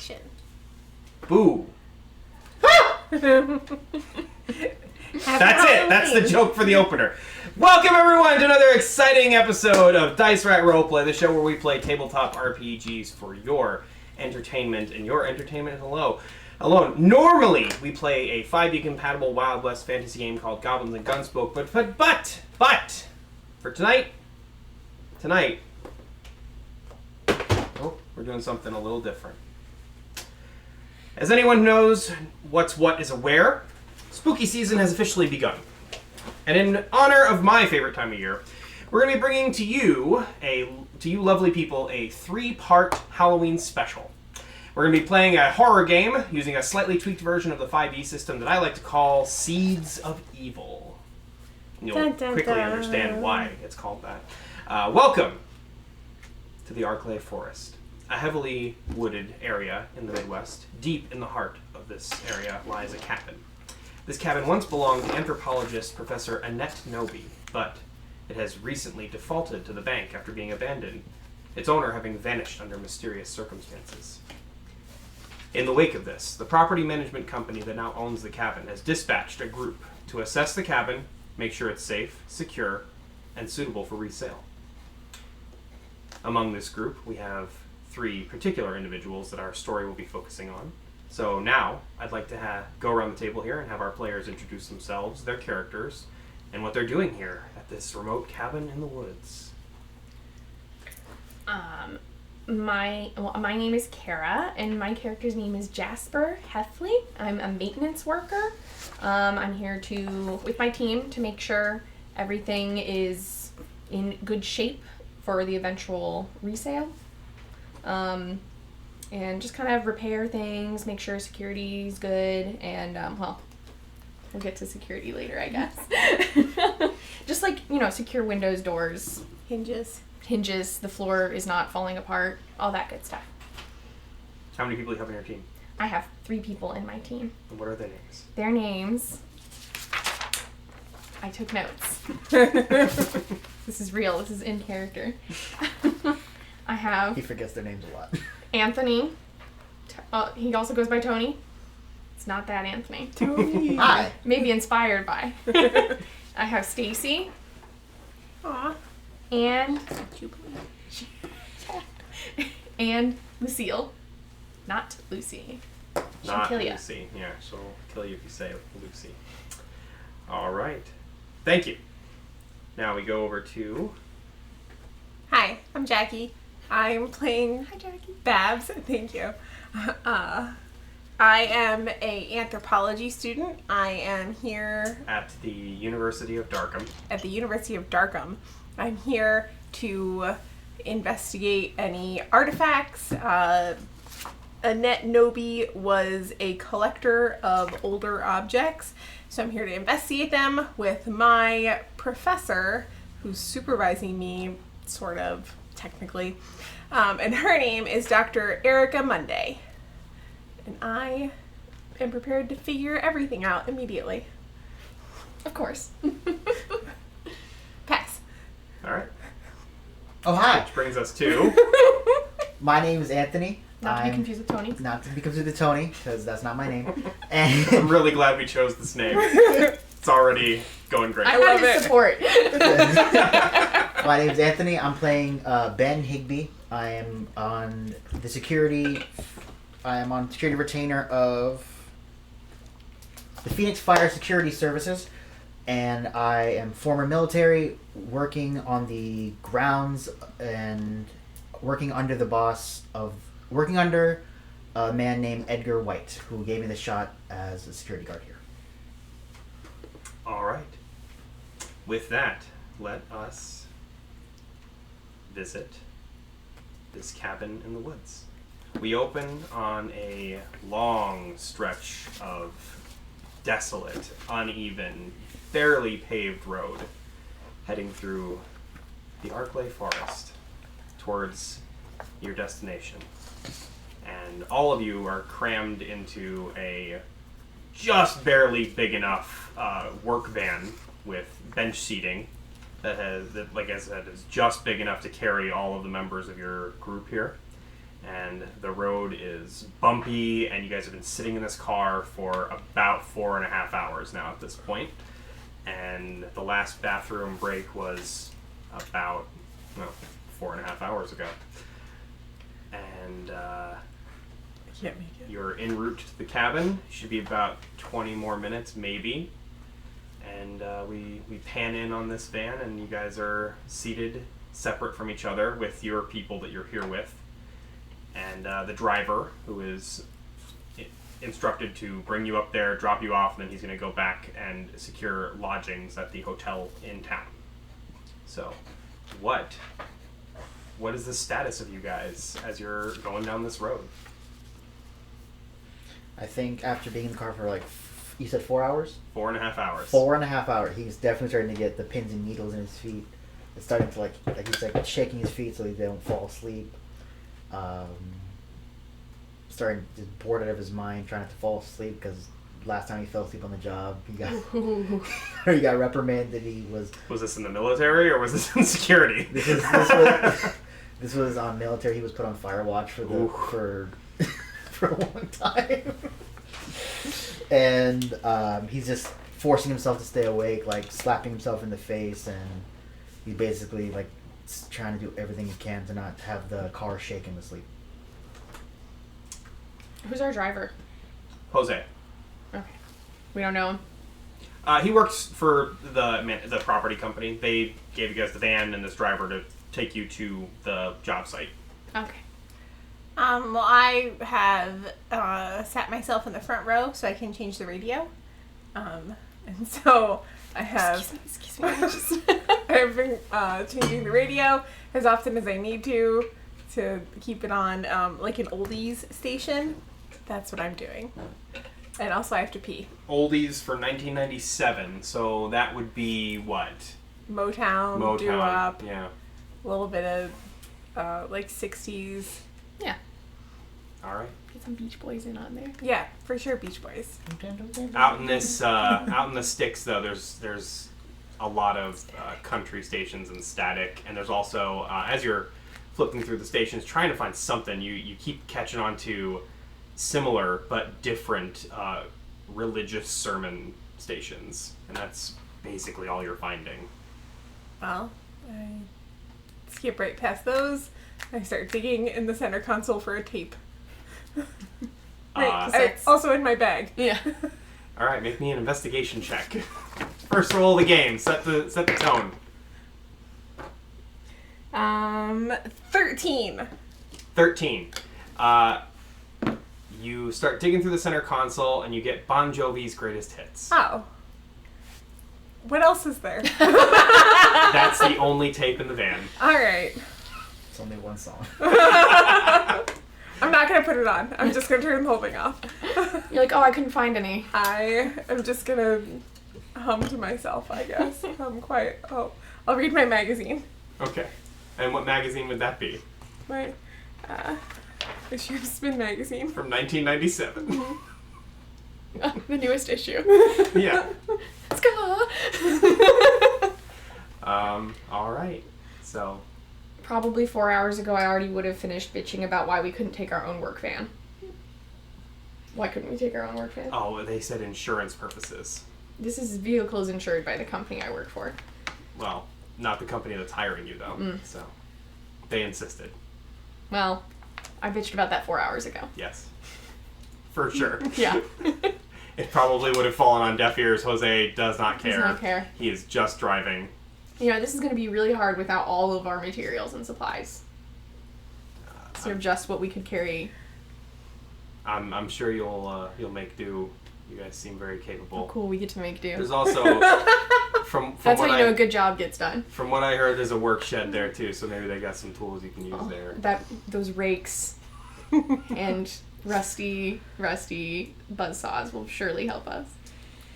action. Boo. That's it. That's the joke for the opener. Welcome, everyone, to another exciting episode of Dice Rat Roleplay, the show where we play tabletop RPGs for your entertainment, and your entertainment alone. Normally, we play a 5e compatible Wild West fantasy game called Goblins and Gunsmoke, but for tonight, we're doing something a little different. As anyone who knows what's what is aware, spooky season has officially begun. And in honor of my favorite time of year, we're going to be bringing to you lovely people, a 3-part Halloween special. We're going to be playing a horror game using a slightly tweaked version of the 5e system that I like to call Seeds of Evil. You'll quickly understand why it's called that. Welcome to the Archeology Forest, a heavily wooded area in the Midwest. Deep in the heart of this area lies a cabin. This cabin once belonged to anthropologist Professor Annette Noby, but it has recently defaulted to the bank after being abandoned, its owner having vanished under mysterious circumstances. In the wake of this, the property management company that now owns the cabin has dispatched a group to assess the cabin, make sure it's safe, secure, and suitable for resale. Among this group, we have 3 particular individuals that our story will be focusing on. So now, I'd like to go around the table here and have our players introduce themselves, their characters, and what they're doing here at this remote cabin in the woods. My name is Kara, and my character's name is Jasper Heffley. I'm a maintenance worker. I'm here with my team to make sure everything is in good shape for the eventual resale. And just kind of repair things, make sure security's good, and, we'll get to security later, I guess. Just secure windows, doors. Hinges, the floor is not falling apart, all that good stuff. How many people do you have on your team? I have 3 people in my team. And what are their names? Their names... I took notes. This is real, this is in character. I have... He forgets their names a lot. Anthony. He also goes by Tony. It's not that Anthony. Tony. Hi. Maybe inspired by. I have Stacy. Aw. And and Lucille. Not Lucy. She'll Not kill you. Lucy. Yeah, she'll kill you if you say Lucy. All right. Thank you. Now we go over to... Hi, I'm Jackie. I'm playing Hi, Jackie. Babs. Thank you. I am a anthropology student. I am here at the University of Darkham. at the University of Darkham. I'm here to investigate any artifacts. Annette Noby was a collector of older objects, so I'm here to investigate them with my professor, who's supervising me, sort of, technically. And her name is Dr. Erica Monday. And I am prepared to figure everything out immediately. Of course. Pass. All right. Oh, hi. Which brings us to... My name is Anthony. Not to be confused with Tony. Not to be confused with Tony, because that's not my name. And I'm really glad we chose this name. It's already going great. I love his support. My name is Anthony. I'm playing Ben Higby. I am on the security... I am on security retainer of the Phoenix Fire Security Services, and I am former military, working on the grounds and working under a man named Edgar White, who gave me the shot as a security guard here. All right. With that, let us visit this cabin in the woods. We open on a long stretch of desolate, uneven, barely paved road heading through the Archeology Forest towards your destination. And all of you are crammed into a just barely big enough work van with bench seating that, like I said, is just big enough to carry all of the members of your group here. and the road is bumpy, and you guys have been sitting in this car for about 4.5 hours now at this point. And the last bathroom break was about 4.5 hours ago. And I can't make it. you're en route to the cabin. Should be about 20 more minutes, maybe. And we pan in on this van, and you guys are seated separate from each other with your people that you're here with. And the driver, who is instructed to bring you up there, drop you off, and then he's going to go back and secure lodgings at the hotel in town. So, what is the status of you guys as you're going down this road? I think after being in the car for like, you said 4 hours? 4.5 hours. 4.5 hours. He's definitely starting to get the pins and needles in his feet. It's starting to like he's like shaking his feet so they don't fall asleep. Starting to bored out of his mind, trying not to fall asleep because last time he fell asleep on the job, he got reprimanded. Was this in the military or was this in security? This was on military. He was put on fire watch for for a long time. And he's just forcing himself to stay awake, like slapping himself in the face, and he's basically like trying to do everything he can to not have the car shake him to sleep. Who's our driver? Jose. Okay. We don't know him. He works for the property company. They gave you guys the van and this driver to take you to the job site. Okay. Well, I have sat myself in the front row so I can change the radio. And so I have... Excuse me. I've been changing the radio as often as I need to keep it on like an oldies station. That's what I'm doing. And also I have to pee. Oldies for 1997, so that would be what? Motown. Doo-wop, yeah. a little bit of like 60s. Yeah. All right. Get some Beach Boys in on there. Yeah, for sure, Beach Boys. Out in the sticks though, there's a lot of country stations and static, and there's also as you're flipping through the stations trying to find something, you keep catching on to similar but different religious sermon stations, and that's basically all you're finding. Well, I skip right past those. I start digging in the center console for a tape. Also in my bag. Yeah. All right, make me an investigation check. First roll of the game. Set the tone. 13. 13. You start digging through the center console, and you get Bon Jovi's Greatest Hits. Oh. What else is there? That's the only tape in the van. All right. It's only one song. I'm not going to put it on. I'm just going to turn the whole thing off. You're like, oh, I couldn't find any. I am just going to hum to myself, I guess. I'll read my magazine. Okay. And what magazine would that be? My issue of Spin magazine. From 1997. The newest issue. Yeah. Ska! All right. So... Probably 4 hours ago, I already would have finished bitching about why we couldn't take our own work van. Why couldn't we take our own work van? Oh, they said insurance purposes. This is vehicles insured by the company I work for. Well, not the company that's hiring you, though. So, they insisted. Well, I bitched about that 4 hours ago. Yes. For sure. Yeah. It probably would have fallen on deaf ears. Jose does not care. Does not care. He is just driving. You know, this is going to be really hard without all of our materials and supplies. Sort of just what we could carry. I'm sure you'll make do. You guys seem very capable. Oh, cool, we get to make do. There's also from That's what how you know a good job gets done. From what I heard, there's a work shed there too, so maybe they got some tools you can use there. Those rakes and rusty buzzsaws will surely help us.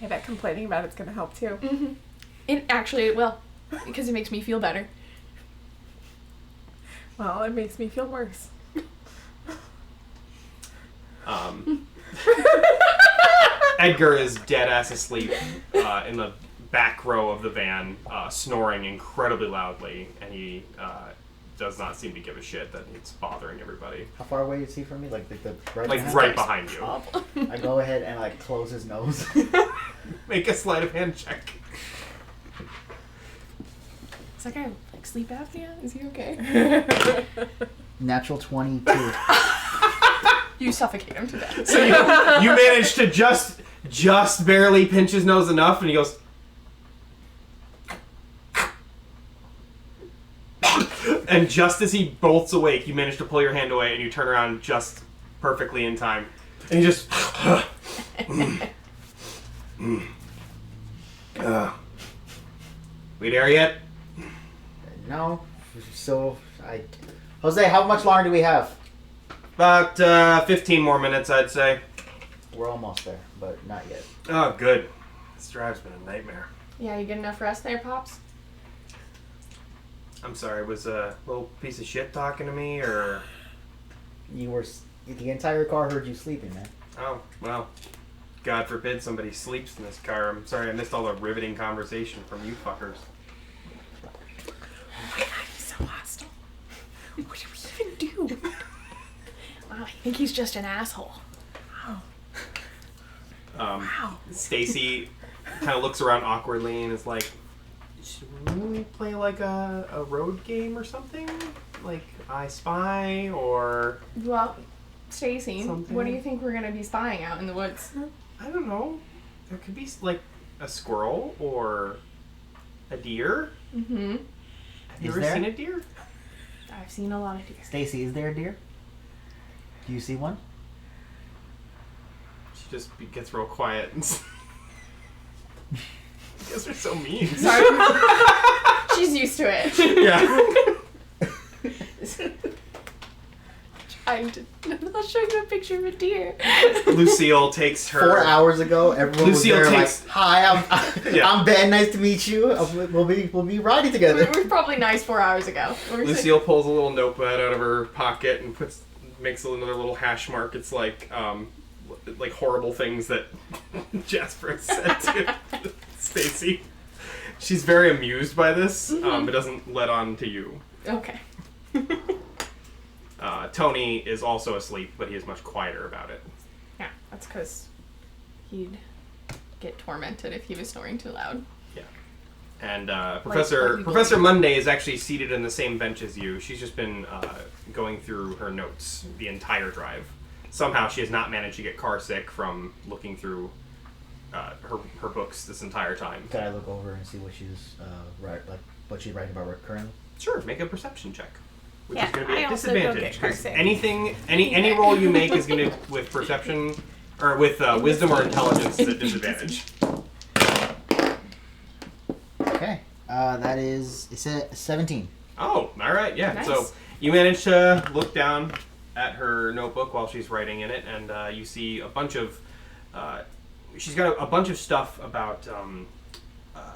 I bet complaining about it's going to help too. Mm-hmm. It will, because it makes me feel better. Well, it makes me feel worse. Edgar is dead ass asleep in the back row of the van, snoring incredibly loudly, and he does not seem to give a shit that it's bothering everybody. How far away is he from me? Like the right Like behind? right behind you. I go ahead and like close his nose. Make a sleight of hand check. Is that guy like sleep apnea? Is he okay? Natural 22. You suffocate him to death. So you manage to just barely pinch his nose enough, and he goes. And just as he bolts awake, you manage to pull your hand away, and you turn around just perfectly in time. And he just. We there yet? No. So Jose, how much longer do we have? About 15 more minutes, I'd say. We're almost there, but not yet. Oh, good. This drive's been a nightmare. Yeah, you get enough rest there, Pops? I'm sorry, was a little piece of shit talking to me, or... The entire car heard you sleeping, man. Oh, well. God forbid somebody sleeps in this car. I'm sorry I missed all the riveting conversation from you fuckers. Oh my god, he's so hostile. What do we even do? Wow, I think he's just an asshole. Wow. Stacy kind of looks around awkwardly and is like, should we play like a road game or something? Like I Spy or... Well, Stacy, Something. what do you think we're gonna be spying out in the woods? I don't know. There could be like a squirrel or a deer. Mm-hmm. Have you Is ever there? seen a deer? I've seen a lot of deer. Stacy, is there a deer? Do you see one? She just gets real quiet. And you guys are so mean. Sorry. She's used to it. Yeah. I'll show you a picture of a deer. Lucille takes her... 4 hours ago, everyone Lucille was there takes- like, "Hi, Yeah. I'm Ben. Nice to meet you. We'll be riding together." We're probably nice 4 hours ago. Lucille pulls a little notepad out of her pocket and makes another little hash mark. It's like horrible things that Jasper has said to Stacy. She's very amused by this, but doesn't let on to you. Okay. Tony is also asleep, but he is much quieter about it. Yeah, that's because he'd get tormented if he was snoring too loud. Yeah. And like Professor we Monday is actually seated in the same bench as you. She's just been going through her notes the entire drive. Somehow she has not managed to get car sick from looking through her books this entire time. Can I look over and see what she's what she's writing about currently? Sure, make a perception check. Which Yeah, is going to be I a also don't disadvantage. get car 'Cause sick. any roll you make is going to with perception or with wisdom or intelligence is a disadvantage. Okay, that is 17. Oh, all right, yeah. Nice. So you manage to look down at her notebook while she's writing in it, and you see a bunch of. She's got a bunch of stuff about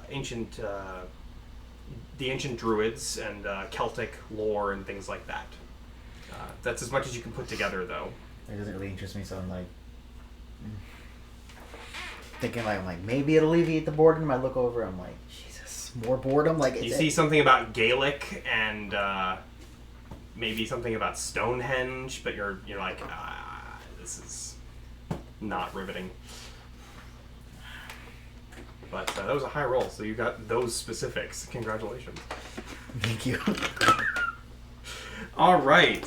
ancient, the ancient druids and Celtic lore and things like that. That's as much as you can put together, though. It doesn't really interest me, so I'm like thinking like maybe it'll alleviate the boredom. I look over, I'm like, Jesus, more boredom. Like You see something about Gaelic and maybe something about Stonehenge, but you're like, this is not riveting. But that was a high roll, so you got those specifics. Congratulations. Thank you. All right.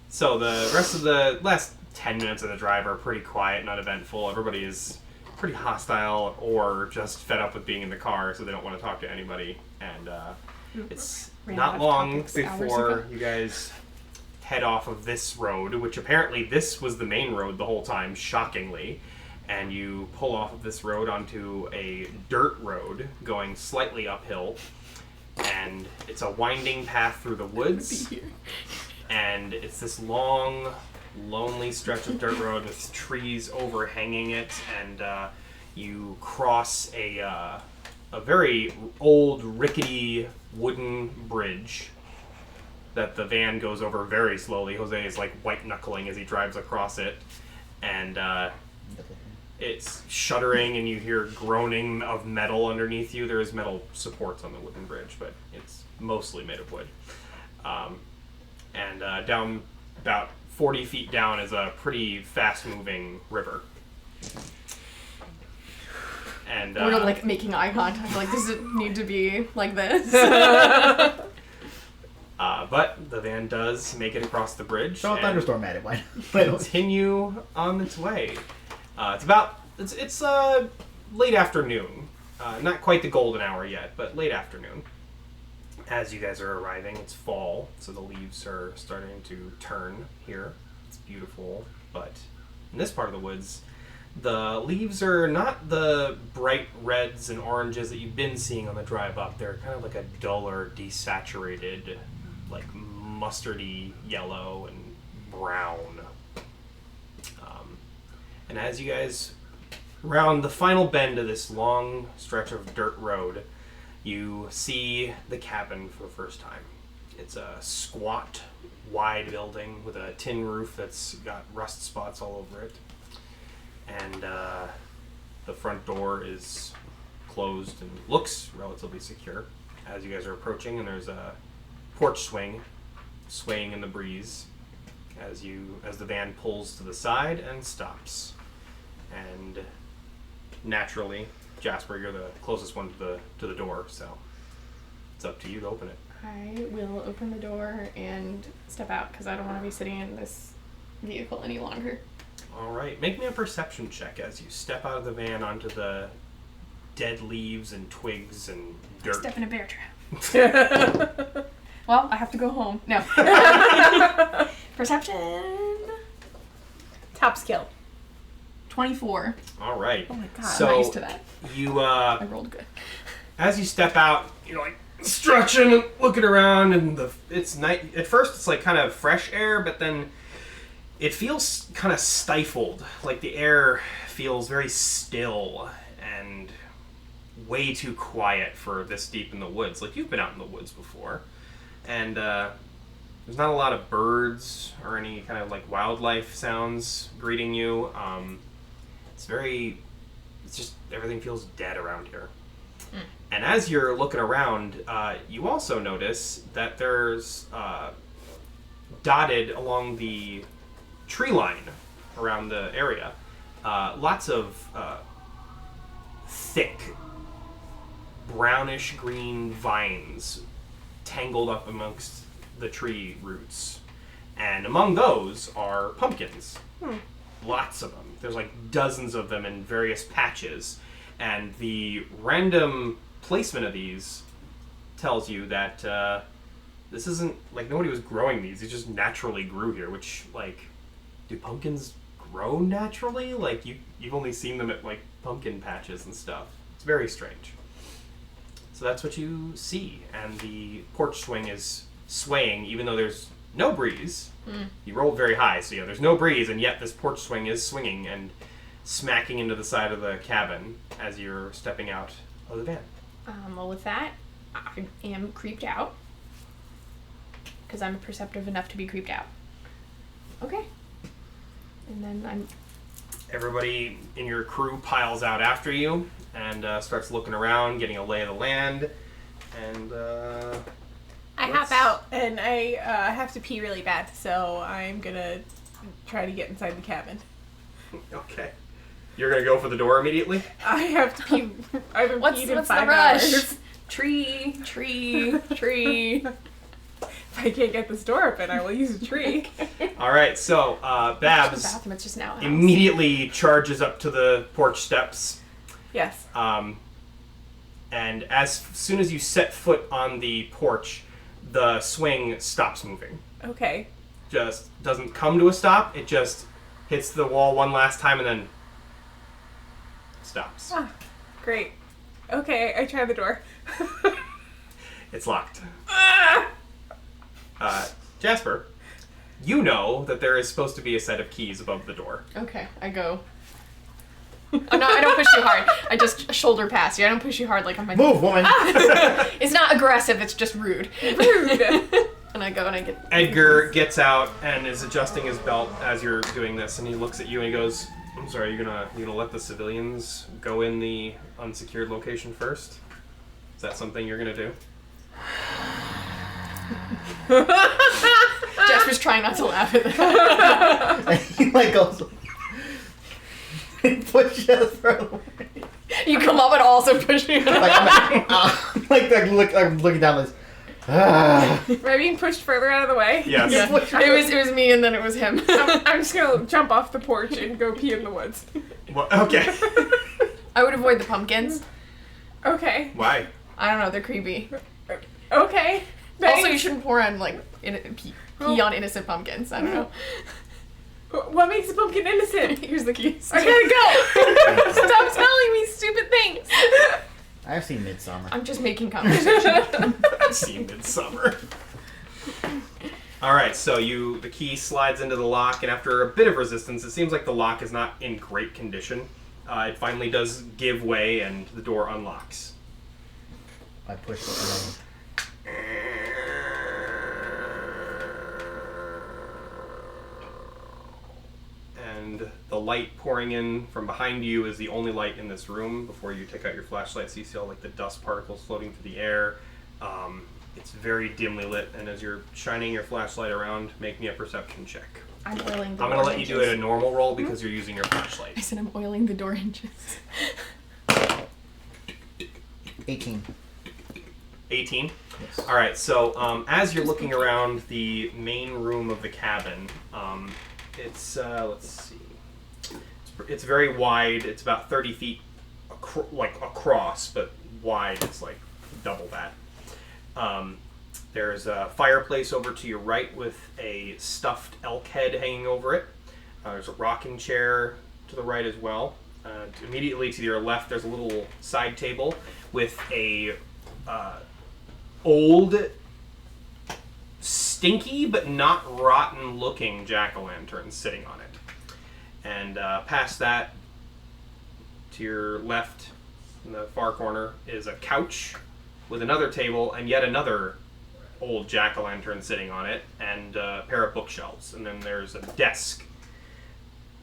So the rest of the last 10 minutes of the drive are pretty quiet, not eventful. Everybody is pretty hostile or just fed up with being in the car, so they don't want to talk to anybody. And it's Ran out not of long topics hours before ago. you guys head off of this road, which apparently this was the main road the whole time, shockingly. And you pull off of this road onto a dirt road going slightly uphill. And it's a winding path through the woods. And it's this long, lonely stretch of dirt road with trees overhanging it. And you cross a very old, rickety wooden bridge that the van goes over very slowly. Jose is like white-knuckling as he drives across it. And It's shuddering, and you hear groaning of metal underneath you. There is metal supports on the wooden bridge, but it's mostly made of wood. And down about 40 feet down is a pretty fast-moving river. And We're like making eye contact. Like, does it need to be like this? But the van does make it across the bridge. Throw a and thunderstorm at it. Why not? continue on its way. It's late afternoon. Not quite the golden hour yet, but late afternoon. As you guys are arriving, it's fall, so the leaves are starting to turn here. It's beautiful, but in this part of the woods, the leaves are not the bright reds and oranges that you've been seeing on the drive up. They're kind of like a duller, desaturated, like mustardy yellow and brown. And as you guys round the final bend of this long stretch of dirt road, you see the cabin for the first time. It's a squat, wide building with a tin roof that's got rust spots all over it. And the front door is closed and looks relatively secure as you guys are approaching, and there's a porch swing swaying in the breeze as the van pulls to the side and stops. And naturally, Jasper, you're the closest one to the door, so it's up to you to open it. I will open the door and step out because I don't want to be sitting in this vehicle any longer. All right, make me a perception check as you step out of the van onto the dead leaves and twigs and dirt. Step in a bear trap. Well, I have to go home. No. Perception. Top skill. 24. All right. Oh my god. So I'm used to that. you I rolled good. as you step out, you're like stretching and looking around, and it's night. At first, it's like kind of fresh air, but then it feels kind of stifled. Like the air feels very still and way too quiet for this deep in the woods. Like you've been out in the woods before, and there's not a lot of birds or any kind of like wildlife sounds greeting you. It's just everything feels dead around here. And as you're looking around, you also notice that there's dotted along the tree line around the area, lots of thick, brownish green vines tangled up amongst the tree roots. And among those are pumpkins. Lots of them. There's like dozens of them in various patches. And the random placement of these tells you that this isn't, like, nobody was growing these. These just naturally grew here, which, like, do pumpkins grow naturally? Like, you've only seen them at, like, pumpkin patches and stuff. It's very strange. So that's what you see. And the porch swing is swaying, even though there's no breeze. You rolled very high, so yeah, there's no breeze, and yet this porch swing is swinging and smacking into the side of the cabin as you're stepping out of the van. Well, with that, I am creeped out. Because I'm perceptive enough to be creeped out. Okay. And then Everybody in your crew piles out after you and starts looking around, getting a lay of the land, and I hop out, and I have to pee really bad, so I'm gonna try to get inside the cabin. Okay. You're gonna go for the door immediately? I have to pee. I haven't what's peed in the 5 rush? hours. Tree. If I can't get this door open, I will use a tree. All right, so The Babs bathroom, it's just now a house. immediately charges up to the porch steps. Yes. And as soon as you set foot on the porch, the swing stops moving. Okay. Just doesn't come to a stop. It just hits the wall one last time and then stops. Ah, great. Okay, I try the door. It's locked. Ah! Jasper, you know that there is supposed to be a set of keys above the door. Okay, I go. Oh, no, I don't push you hard. I just shoulder pass you. I don't push you hard like I'm like... Move, woman! It's not aggressive, it's just rude. Rude. And I go and I get... Edgar gets out and is adjusting his belt as you're doing this, and he looks at you and he goes, I'm sorry, you gonna let the civilians go in the unsecured location first? Is that something you're gonna do? Jasper's trying not to laugh at that. And he like goes and push Jasper away. You come up and also push me. Like I'm looking down this. Am I being pushed further out of the way? Yes. Yeah. It was me and then it was him. I'm just gonna jump off the porch and go pee in the woods. Well, okay. I would avoid the pumpkins. Okay. Why? I don't know, they're creepy. Okay. Also, you shouldn't pour on like pee on innocent pumpkins. I don't know. What makes a pumpkin innocent? Here's the keys. I gotta go. Stop telling me stupid things. I've seen Midsummer. I'm just making conversation. I've seen Midsummer. All right, so the key slides into the lock, and after a bit of resistance, it seems like the lock is not in great condition. It finally does give way, and the door unlocks. I push it. And the light pouring in from behind you is the only light in this room before you take out your flashlight, so you see all like the dust particles floating through the air. It's very dimly lit, and as you're shining your flashlight around, make me a perception check. I'm oiling the I'm door going to let you hinges. do it a normal roll because you're using your flashlight. I said I'm oiling the door hinges. 18. 18? Yes. All right, so as you're looking around the main room of the cabin, it's, let's see, it's very wide. It's about 30 feet across, but wide is like double that. There's a fireplace over to your right with a stuffed elk head hanging over it. There's a rocking chair to the right as well. Immediately to your left, there's a little side table with a old, stinky but not rotten-looking jack-o'-lantern sitting on it. And past that, to your left, in the far corner, is a couch with another table and yet another old jack-o'-lantern sitting on it, and a pair of bookshelves. And then there's a desk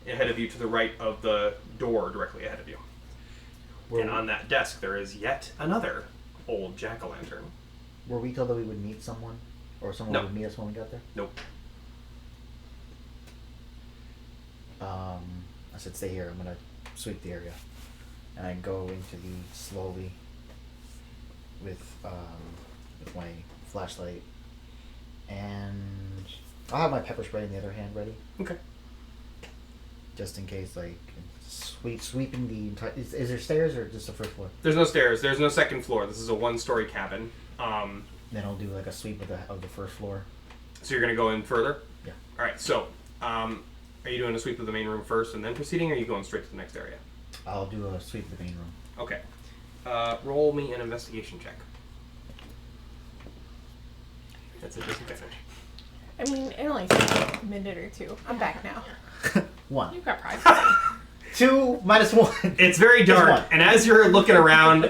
ahead of you to the right of the door directly ahead of you. And on that desk there is yet another old jack-o'-lantern. Were we told that we would meet someone? Or someone No. would meet us when we got there? Nope. I said stay here. I'm going to sweep the area. And I go into the slowly with my flashlight. And I'll have my pepper spray in the other hand ready. Okay. Just in case, like, sweeping the entire... Is there stairs or just the first floor? There's no stairs. There's no second floor. This is a one-story cabin. Then I'll do, like, a sweep of the first floor. So you're going to go in further? Yeah. All right, so are you doing a sweep of the main room first and then proceeding, or are you going straight to the next area? I'll do a sweep of the main room. Okay. Roll me an investigation check. That's a disadvantage. I mean, it only took a minute or two. I'm back now. 1. You've got privacy. 2 minus 1. It's very Just dark, one. and as you're looking around,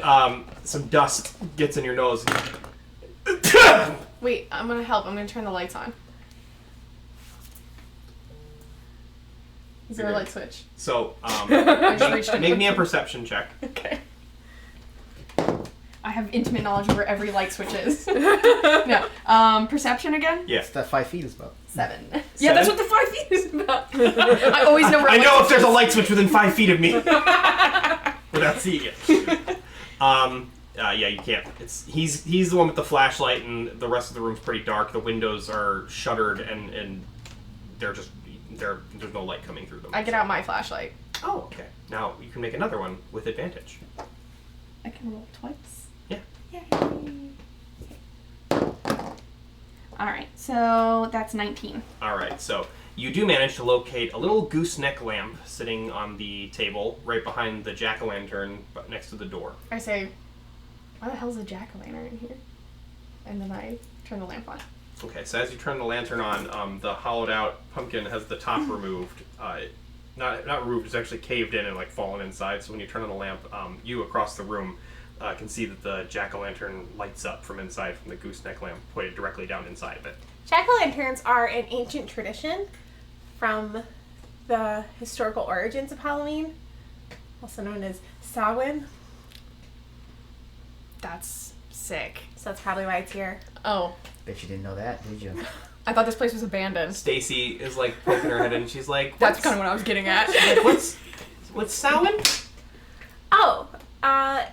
some dust gets in your nose. Wait, I'm gonna help. I'm gonna turn the lights on. Is there a light switch? So, I just reached in. make me a perception check. Okay. I have intimate knowledge over every light switch is. No. Perception again? Yes. That 5 feet is about. 7. Yeah, that's what the 5 feet is about. I always know where I light know if switch there's a is. light switch within 5 feet of me without seeing it. Yeah, you can't. He's the one with the flashlight, and the rest of the room's pretty dark. The windows are shuttered, and there's no light coming through them. I get out my flashlight. Oh, okay. Now you can make another one with advantage. I can roll twice. Yeah. Yay. Alright, so that's 19. All right, so you do manage to locate a little gooseneck lamp sitting on the table right behind the jack-o'-lantern next to the door. I say, why the hell's a jack-o'-lantern in here? And then I turn the lamp on. Okay, so as you turn the lantern on, the hollowed-out pumpkin has the top removed. Not removed, it's actually caved in and like fallen inside. So when you turn on the lamp, you across the room can see that the jack-o'-lantern lights up from inside from the gooseneck lamp pointed directly down inside of it. Jack-o'-lanterns are an ancient tradition from the historical origins of Halloween, also known as Samhain. That's sick. So that's probably why it's here. Oh, Bet you didn't know that, did you? I thought this place was abandoned. Stacy is like poking her head in and she's like, That's kind of what I was getting at. like, what's Samhain? Oh,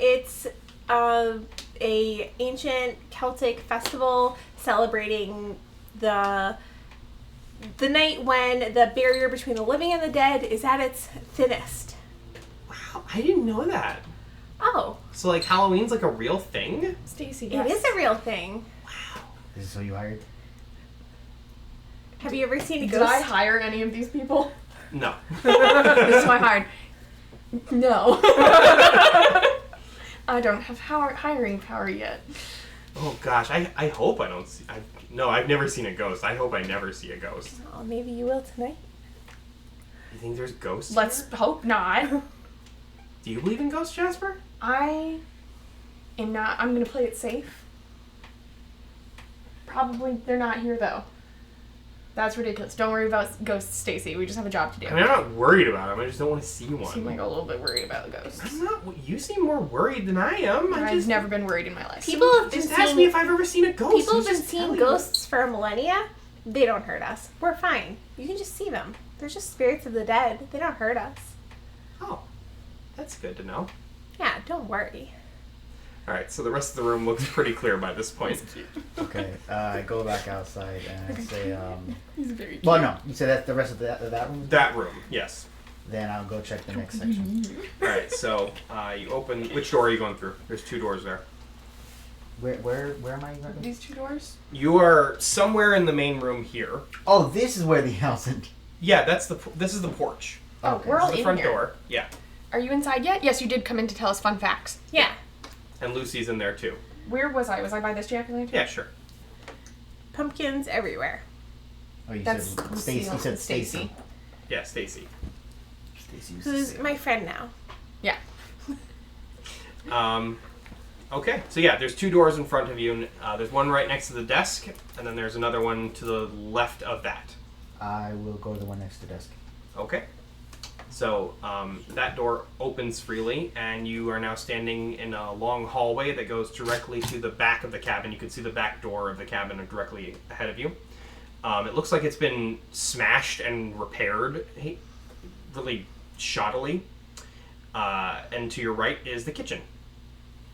it's a ancient Celtic festival celebrating the night when the barrier between the living and the dead is at its thinnest. Wow, I didn't know that. Oh, So like Halloween's like a real thing? Stacy, it is a real thing. This is who you hired? Have you ever seen a Did ghost? I hire any of these people? No. This is who I hired. No. I don't have hiring power yet. Oh gosh, I hope I don't see. No, I've never seen a ghost. I hope I never see a ghost. Oh, maybe you will tonight. You think there's ghosts? Let's hope not. Do you believe in ghosts, Jasper? I am not. I'm gonna play it safe. Probably they're not here though. That's ridiculous. Don't worry about ghosts, Stacy. We just have a job to do. I mean, I'm not worried about them. I just don't want to see You one. seem like a little bit worried about the ghosts. I'm not. You seem more worried than I am. I've never been worried in my life. People have been Just ask me seeing if I've ever seen a ghost. people have I'm been just seeing telling you. ghosts for millennia. They don't hurt us. We're fine. You can just see them. They're just spirits of the dead. They don't hurt us. Oh, that's good to know. Yeah, don't worry. All right, so the rest of the room looks pretty clear by this point. Okay, I go back outside and I say, He's very cute. well, no, you said that's the rest of that room? That room, yes. Then I'll go check the next section. All right, so you open. Which door are you going through? There's 2 doors there. Where am I going? These 2 doors? You are somewhere in the main room here. Oh, this is where the house is. Yeah, this is the porch. Oh, Okay. we're all This is the in front here. door. Yeah, Are you inside yet? Yes, you did come in to tell us fun facts. Yeah. and Lucy's in there too. Where was I? Was I by this jack-o'-lantern? Yeah, sure. Pumpkins everywhere. Oh, you That's said Stacy. You said Stacy. Yeah, Stacy. Stacy. Who's my friend now? Yeah. Okay, so yeah, there's 2 doors in front of you. And, there's one right next to the desk, and then there's another one to the left of that. I will go to the one next to the desk. Okay. So that door opens freely, and you are now standing in a long hallway that goes directly to the back of the cabin. You can see the back door of the cabin directly ahead of you. It looks like it's been smashed and repaired really shoddily. And to your right is the kitchen.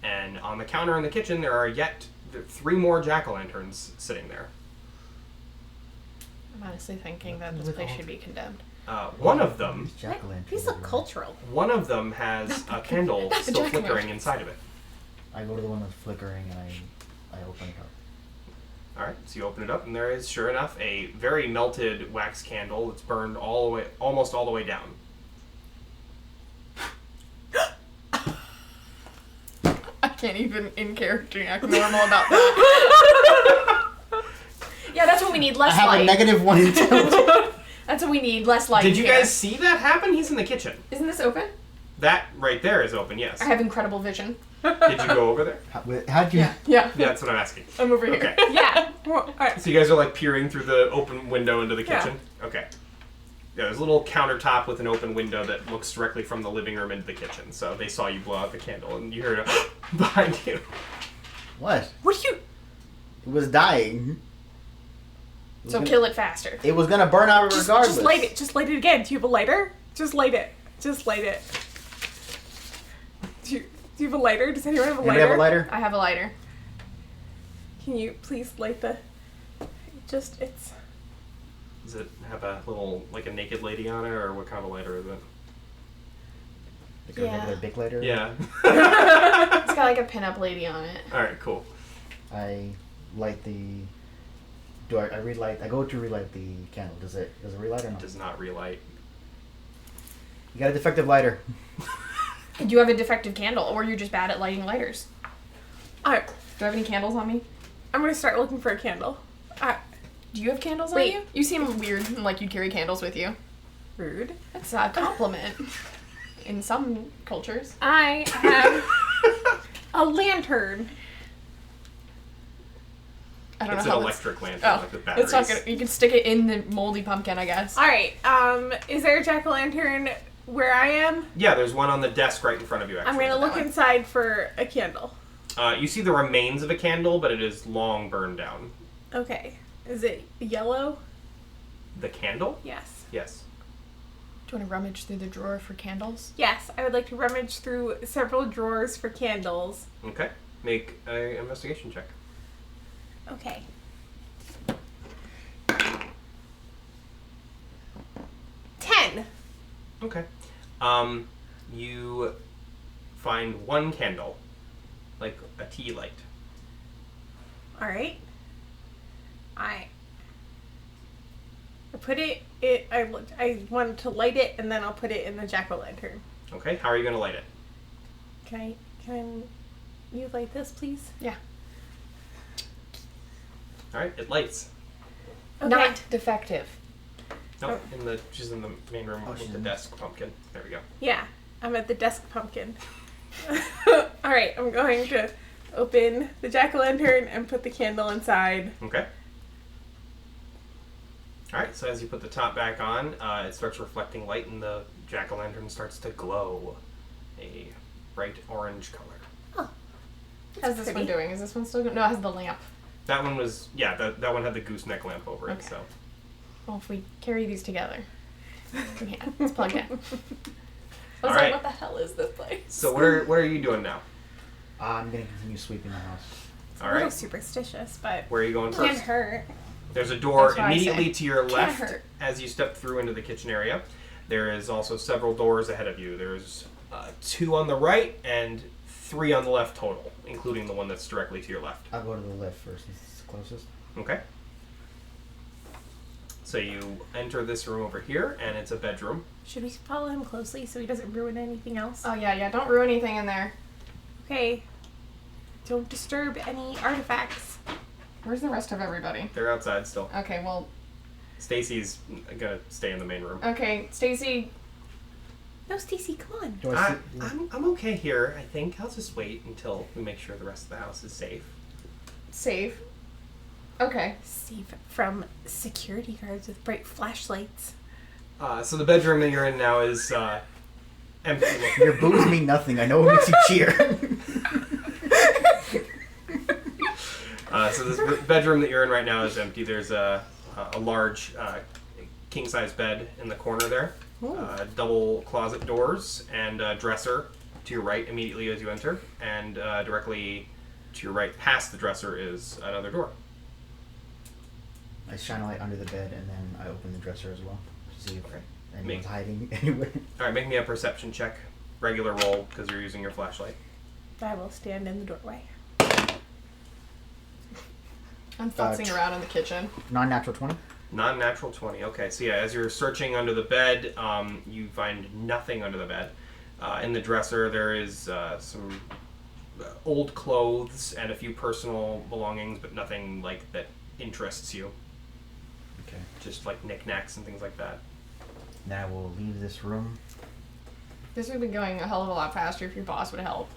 And on the counter in the kitchen, there are yet 3 more jack-o'-lanterns sitting there. I'm honestly thinking that this With place all- should be condemned. One of them These jack-o'-lanterns These look everywhere. cultural. One of them has a candle Not the still jack-o'-lantern. flickering inside of it. I go to the one that's flickering and I open it up. All right, so you open it up, and there is, sure enough, a very melted wax candle that's burned almost all the way down. I can't even in character act normal about that. Yeah, that's what we need. Less I have light. a negative 1 intelligence. That's what we need. Less light. Did you here. guys see that happen? He's in the kitchen. Isn't this open? That right there is open. Yes. I have incredible vision. Did you go over there? How'd you? Yeah. Yeah, that's what I'm asking. I'm over here. Okay. Yeah. Well, all right. So you guys are like peering through the open window into the Yeah. kitchen. Okay. Yeah, there's a little countertop with an open window that looks directly from the living room into the kitchen. So they saw you blow out the candle, and you heard a behind you. What? What do you? It was dying. It was So gonna- kill it faster. It was gonna burn out regardless. Just light it. Just light it again. Do you have a lighter? Just light it. Just light it. Do you have a lighter? Does anyone have a Anybody lighter? have a lighter? I have a lighter. Can you please light the? It's. Does it have a little, like a naked lady on it, or what kind of a lighter is it? Like a Yeah. regular big lighter? Yeah. It's got like a pinup lady on it. All right, cool. I light the. Do I relight? I go to relight the candle. Does it relight or not? Does not relight. You got a defective lighter. Do you have a defective candle, or you're just bad at lighting lighters? Alright. Do I have any candles on me? I'm gonna start looking for a candle. Do you have candles Wait. on you? You seem weird, like you'd carry candles with you. Rude. That's a compliment in some cultures. I have a lantern. I don't It's know an how electric lantern, Oh, like with batteries. it's not gonna. You can stick it in the moldy pumpkin, I guess. All right. Is there a jack-o'-lantern where I am? Yeah, there's one on the desk right in front of you, actually. I'm gonna look one. inside for a candle. You see the remains of a candle, but it is long burned down. Okay. Is it yellow? The candle? Yes. Yes. Do you want to rummage through the drawer for candles? Yes, I would like to rummage through several drawers for candles. Okay. Make an investigation check. Okay. Ten. Okay. You find one candle, like a tea light. All right. I put it. I wanted to light it, and then I'll put it in the jack-o'-lantern. Okay. How are you going to light it? Can you light this, please? Yeah. All right. It lights. Okay. Not defective. No, she's in the main room Oh, she's with the in- desk pumpkin. There we go. Yeah, I'm at the desk pumpkin. All right, I'm going to open the jack-o'-lantern and put the candle inside. Okay. All right. So as you put the top back on, it starts reflecting light, and the jack-o'-lantern starts to glow a bright orange color. How's this one doing? Is this one still good? No, it has the lamp. That one was that one had the gooseneck lamp over it. Okay. So Well, if we carry these together. Yeah, it's plugged in. I was All like, right. what the hell is this place? so what are you doing now? I'm gonna continue sweeping the house. It's All a little right. superstitious, but Where are you going can't first? hurt. There's a door That's what I immediately say. to your Can't left hurt. as you step through into the kitchen area. There is also several doors ahead of you. There's 2 on the right and 3 on the left total, including the one that's directly to your left. I'll go to the left first since it's the closest. Okay. So you enter this room over here, and it's a bedroom. Should we follow him closely so he doesn't ruin anything else? Oh, yeah, don't ruin anything in there. Okay. Don't disturb any artifacts. Where's the rest of everybody? They're outside still. Okay, well, Stacy's gonna stay in the main room. okay, Stacy. No, Stacy, come on. Do I I'm okay here, I think. I'll just wait until we make sure the rest of the house is safe. Save. Okay. Safe from security guards with bright flashlights. So the bedroom that you're in now is empty. Your boos mean nothing. I know what makes you cheer. So this bedroom that you're in right now is empty. There's a large king-size bed in the corner there. Double closet doors and a dresser to your right immediately as you enter. And directly to your right past the dresser is another door. I shine a light under the bed and then I open the dresser as well to see if Okay. anyone's hiding anywhere. Alright, make me a perception check. Regular roll because you're using your flashlight. I will stand in the doorway. I'm futzing tr- around in the kitchen. Non-natural 20. Non-natural 20. Okay, so yeah, as you're searching under the bed, you find nothing under the bed. In the dresser, there is some old clothes and a few personal belongings, but nothing like that interests you. Okay. Just like knickknacks and things like that. Then I will leave this room. This would be going a hell of a lot faster if your boss would help.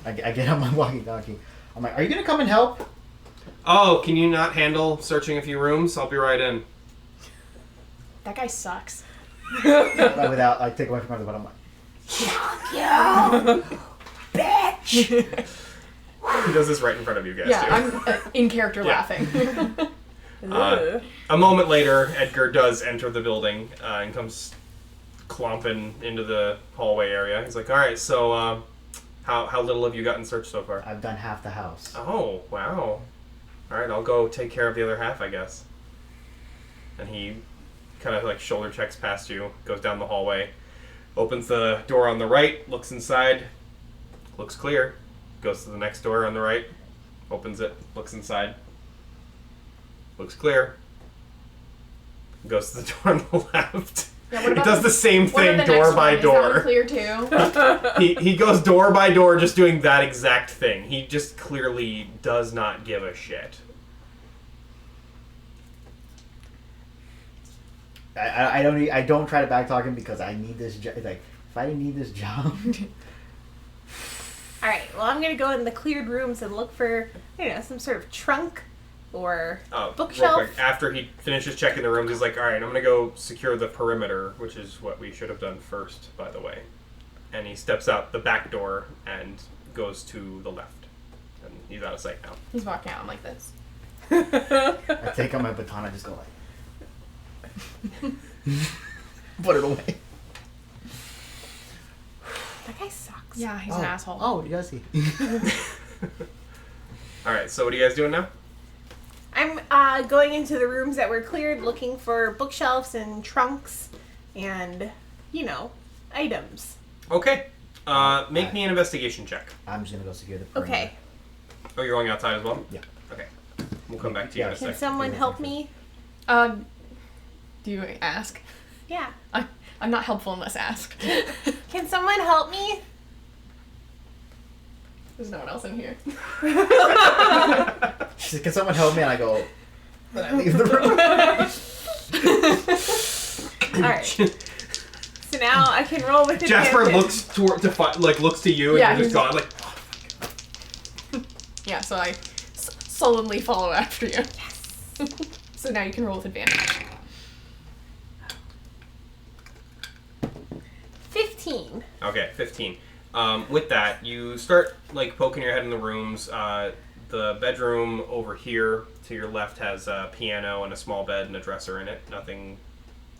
I get on my walkie-talkie. I'm like, are you gonna come and help? Oh, can you not handle searching a few rooms? I'll be right in. That guy sucks. Without, I take away from the bottom. I'm like, Bitch! He does this right in front of you guys, Yeah, too. I'm in character Yeah. laughing. Ugh. A moment later, Edgar does enter the building and comes clomping into the hallway area. He's like, alright, so how little have you gotten searched so far? I've done half the house. Oh, wow. Alright, I'll go take care of the other half, I guess. And he kind of like shoulder checks past you, goes down the hallway, opens the door on the right, looks inside, looks clear, goes to the next door on the right, opens it, looks inside, looks clear, goes to the door on the left. Yeah, what It about does the same What about thing the door next by one? Is that one door. clear too? He goes door by door just doing that exact thing. He just clearly does not give a shit. I don't try to backtalk him because I need this job. Like, if I didn't need this job, Alright, well, I'm gonna go in the cleared rooms and look for, some sort of trunk or Real bookshelf? quick, after he finishes checking the rooms, he's like, alright, I'm gonna go secure the perimeter, which is what we should have done first, by the way. And he steps out the back door and goes to the left. And he's out of sight now. He's walking out. I'm like this. I take out my baton. I just go like, put it away. That guy sucks. Yeah, he's an asshole. Oh, you guys see? Alright, so what are you guys doing now? I'm going into the rooms that were cleared, looking for bookshelves and trunks and, items. Okay. Make me an investigation check. I'm just gonna go secure the perimeter. Okay. Oh, you're going outside as well? Yeah. Okay. We'll come back to you in a Can second. someone help me? Do you ask? Yeah. I'm not helpful unless asked. Can someone help me? There's no one else in here. She said, can someone help me? And I go, then I leave the room. Alright. So now I can roll with advantage. Jasper looks to you, and Yeah, you're just he's- gone, like, Yeah, so I sullenly follow after you. Yes. So now you can roll with advantage. 15. okay, 15. With that, you start, poking your head in the rooms. The bedroom over here to your left has a piano and a small bed and a dresser in it. Nothing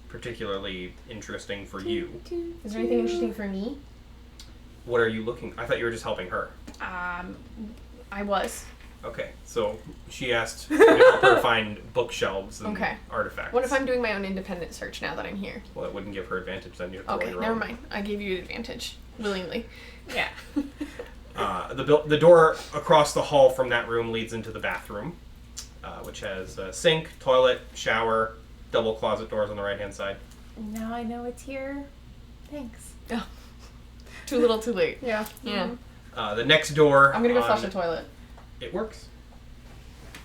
particularly interesting for you. Is there anything interesting for me? What are you looking... I thought you were just helping her. I was. Okay, so she asked me to help her find bookshelves and Okay. artifacts. What if I'm doing my own independent search now that I'm here? Well, it wouldn't give her advantage, then you have to roll Okay, your never own. mind. I gave you advantage. Willingly. Yeah. The door across the hall from that room leads into the bathroom, which has a sink, toilet, shower, double closet doors on the right-hand side. Now I know it's here. Thanks. Oh. Too little, too late. Yeah. Yeah. The next door... I'm gonna go on- flush the toilet. It works.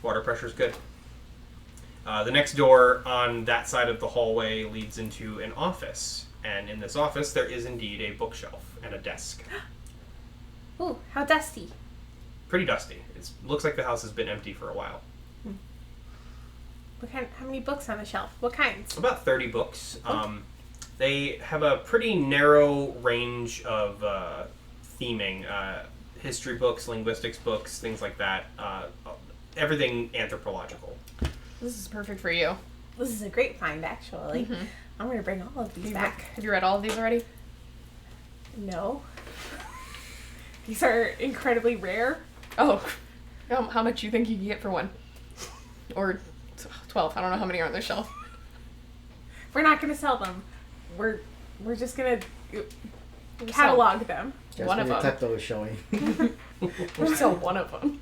Water pressure's good. The next door on that side of the hallway leads into an office. And in this office, there is indeed a bookshelf and a desk. Ooh, how dusty. Pretty dusty. It looks like the house has been empty for a while. How many books on the shelf? What kinds? About 30 books. They have a pretty narrow range of theming. History books, linguistics books, things like that. Everything anthropological. This is perfect for you. This is a great find, actually. Mhm. I'm going to bring all of these back. Have you read all of these already? No. These are incredibly rare. Oh. How much do you think you can get for one? Or 12. I don't know how many are on the shelf. We're not going to sell them. We're just going to catalog them. Just One of your them. Tepto is showing. We'll sell one of them.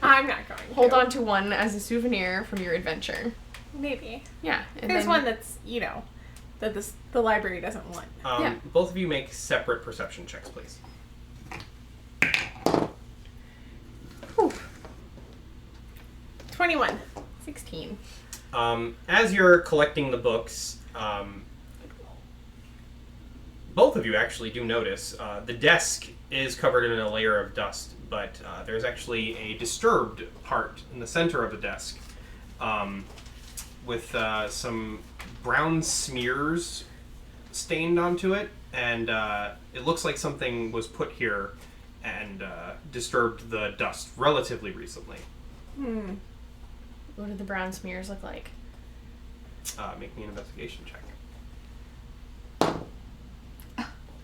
I'm not going to. Hold on to one as a souvenir from your adventure. Maybe. Yeah. And There's then- one that's, that the library doesn't want. Yeah. Both of you make separate perception checks, please. Whew. 21. 16. As you're collecting the books, both of you actually do notice the desk is covered in a layer of dust, but there's actually a disturbed part in the center of the desk with some brown smears stained onto it, and it looks like something was put here and disturbed the dust relatively recently. What do the brown smears look like? Make me an investigation check.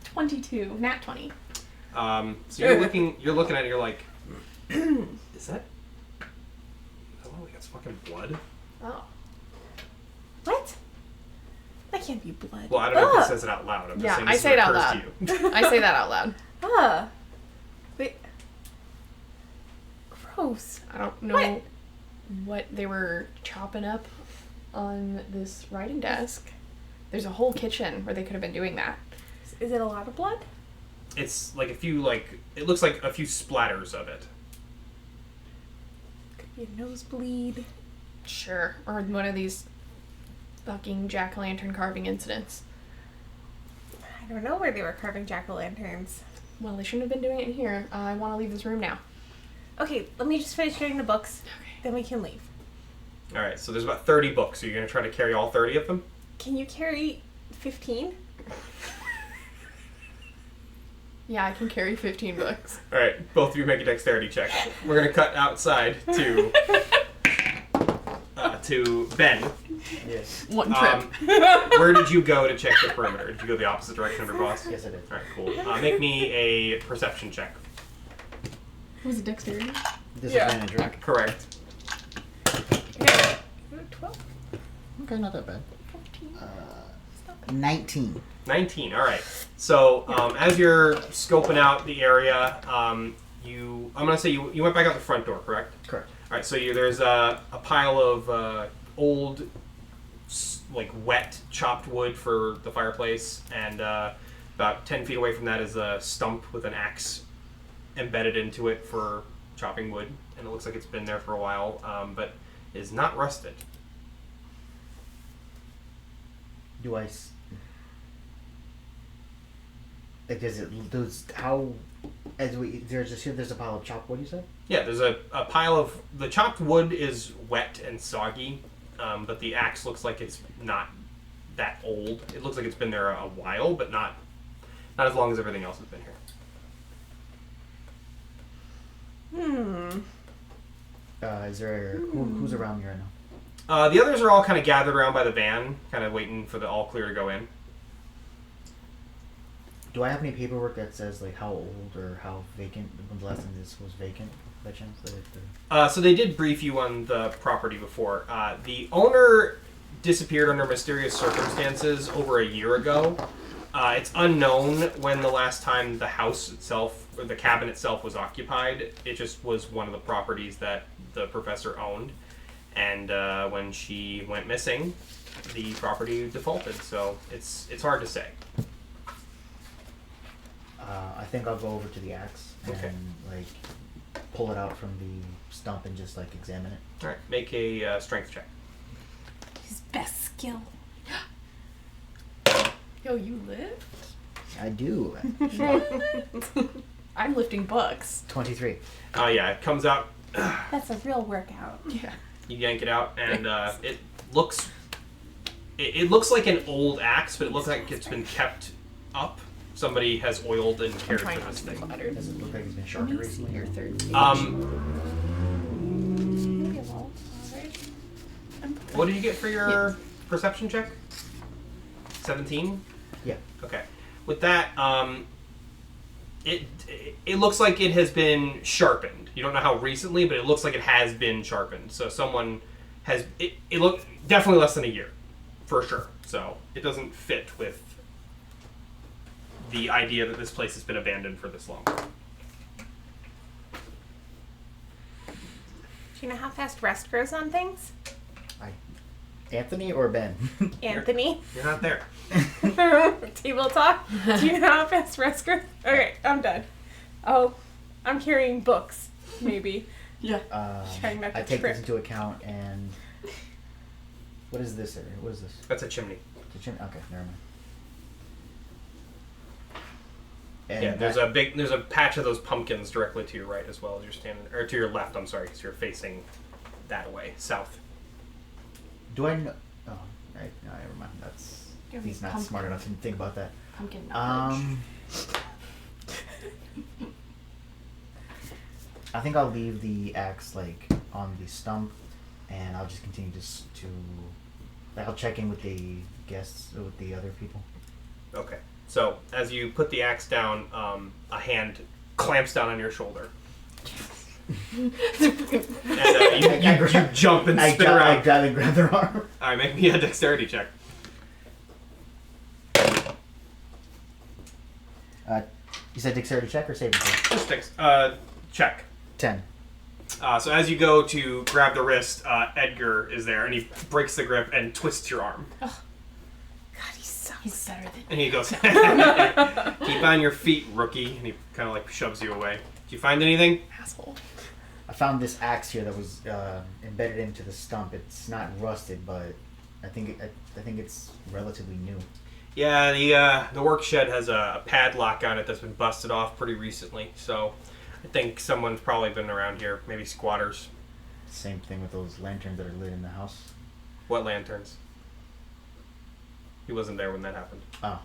22. Nat 20. So you're looking at it, you're like, is that like it's fucking blood? Oh. What? That can't be blood. Well, I don't know if Ugh. it says it out loud. I'm just Yeah, saying I this say it is out what loud. occurs to you. I say that out loud. Ugh. Wait. Gross. I don't know what they were chopping up on this writing desk. There's a whole kitchen where they could have been doing that. Is it a lot of blood? It's like it looks like a few splatters of it. Could be a nosebleed. Sure. Or one of these fucking jack-o'-lantern carving incidents. I don't know where they were carving jack-o'-lanterns. Well, they shouldn't have been doing it in here. I want to leave this room now. Okay, let me just finish reading the books. Okay. then we can leave. All right, so there's about 30 books. Are you going to try to carry all 30 of them? Can you carry 15? Yeah, I can carry 15 books. All right, both of you make a dexterity check. We're going to cut outside to Ben. Yes. One trip. Where did you go to check the perimeter? Did you go the opposite direction of your boss? Yes, I did. All right, cool. Make me a perception check. Was it dexterity? Disadvantage, right? Correct. Okay. 12? Okay, not that bad. 14. 19. 19. All right. So as you're scoping out the area, I'm gonna say you went back out the front door, correct? Correct. All right. So there's a pile of old, like wet chopped wood for the fireplace, and about 10 feet away from that is a stump with an axe embedded into it for chopping wood, and it looks like it's been there for a while, but is not rusted. Do I... Like, there's a pile of chopped wood, you said? Yeah, there's a pile of... The chopped wood is wet and soggy, but the axe looks like it's not that old. It looks like it's been there a while, but not as long as everything else has been here. Is there... Who's around me right now? The others are all kind of gathered around by the van, kind of waiting for the all clear to go in. Do I have any paperwork that says, like, how old or how vacant, when the last time this was vacant, by chance? So they did brief you on the property before. The owner disappeared under mysterious circumstances over a year ago. It's unknown when the last time the house itself, or the cabin itself, was occupied. It just was one of the properties that the professor owned. And when she went missing, the property defaulted. So it's hard to say. I think I'll go over to the axe and, Okay. like, pull it out from the stump and just, like, examine it. All right, make a strength check. His best skill. Yo, you lift? I do. I'm lifting books. 23. Yeah, it comes out. That's a real workout. Yeah. You yank it out, and it looks like an old axe, but it looks like it's been kept up. Somebody has oiled and I'm cared trying for not this to be thing. cluttered. Does it look like it's been Let sharpened me see recently? your third page. What did you get for your perception check? 17? Yeah. Okay. With that, it looks like it has been sharpened. You don't know how recently, but it looks like it has been sharpened. So someone has it looked definitely less than a year, for sure. So it doesn't fit with the idea that this place has been abandoned for this long. Do you know how fast rest grows on things? Anthony or Ben? Anthony? You're not there. Table talk? Do you know how fast rest grows? Okay, I'm done. Oh, I'm carrying books, maybe. Yeah. Trying not to I take trip. this into account and... What is this area? What is this? That's a chimney. The chimney? Okay, never mind. And Yeah, there's a patch of those pumpkins directly to your right as well as you're standing, or to your left. I'm sorry, because you're facing that way, south. Do I know... Oh, right. No, never mind. That's... Give He's me not pumpkin. smart enough to think about that. Pumpkin knowledge. I think I'll leave the axe, like, on the stump, and I'll just continue just to... Like, I'll check in with the guests, with the other people. Okay. So as you put the axe down, a hand clamps down on your shoulder, and you jump and spin around. I grab and grab their arm. All right, make me a dexterity check. You said dexterity check or saving throw? Just check. 10. So as you go to grab the wrist, Edgar is there, and he breaks the grip and twists your arm. God, he sucks. He's better than And he goes, "Keep on your feet, rookie." And he kind of like shoves you away. Did you find anything? asshole. I found this axe here that was embedded into the stump. It's not rusted, but I think it's relatively new. Yeah, the work shed has a padlock on it that's been busted off pretty recently. So I think someone's probably been around here, maybe squatters. Same thing with those lanterns that are lit in the house. What lanterns? He wasn't there when that happened. Oh.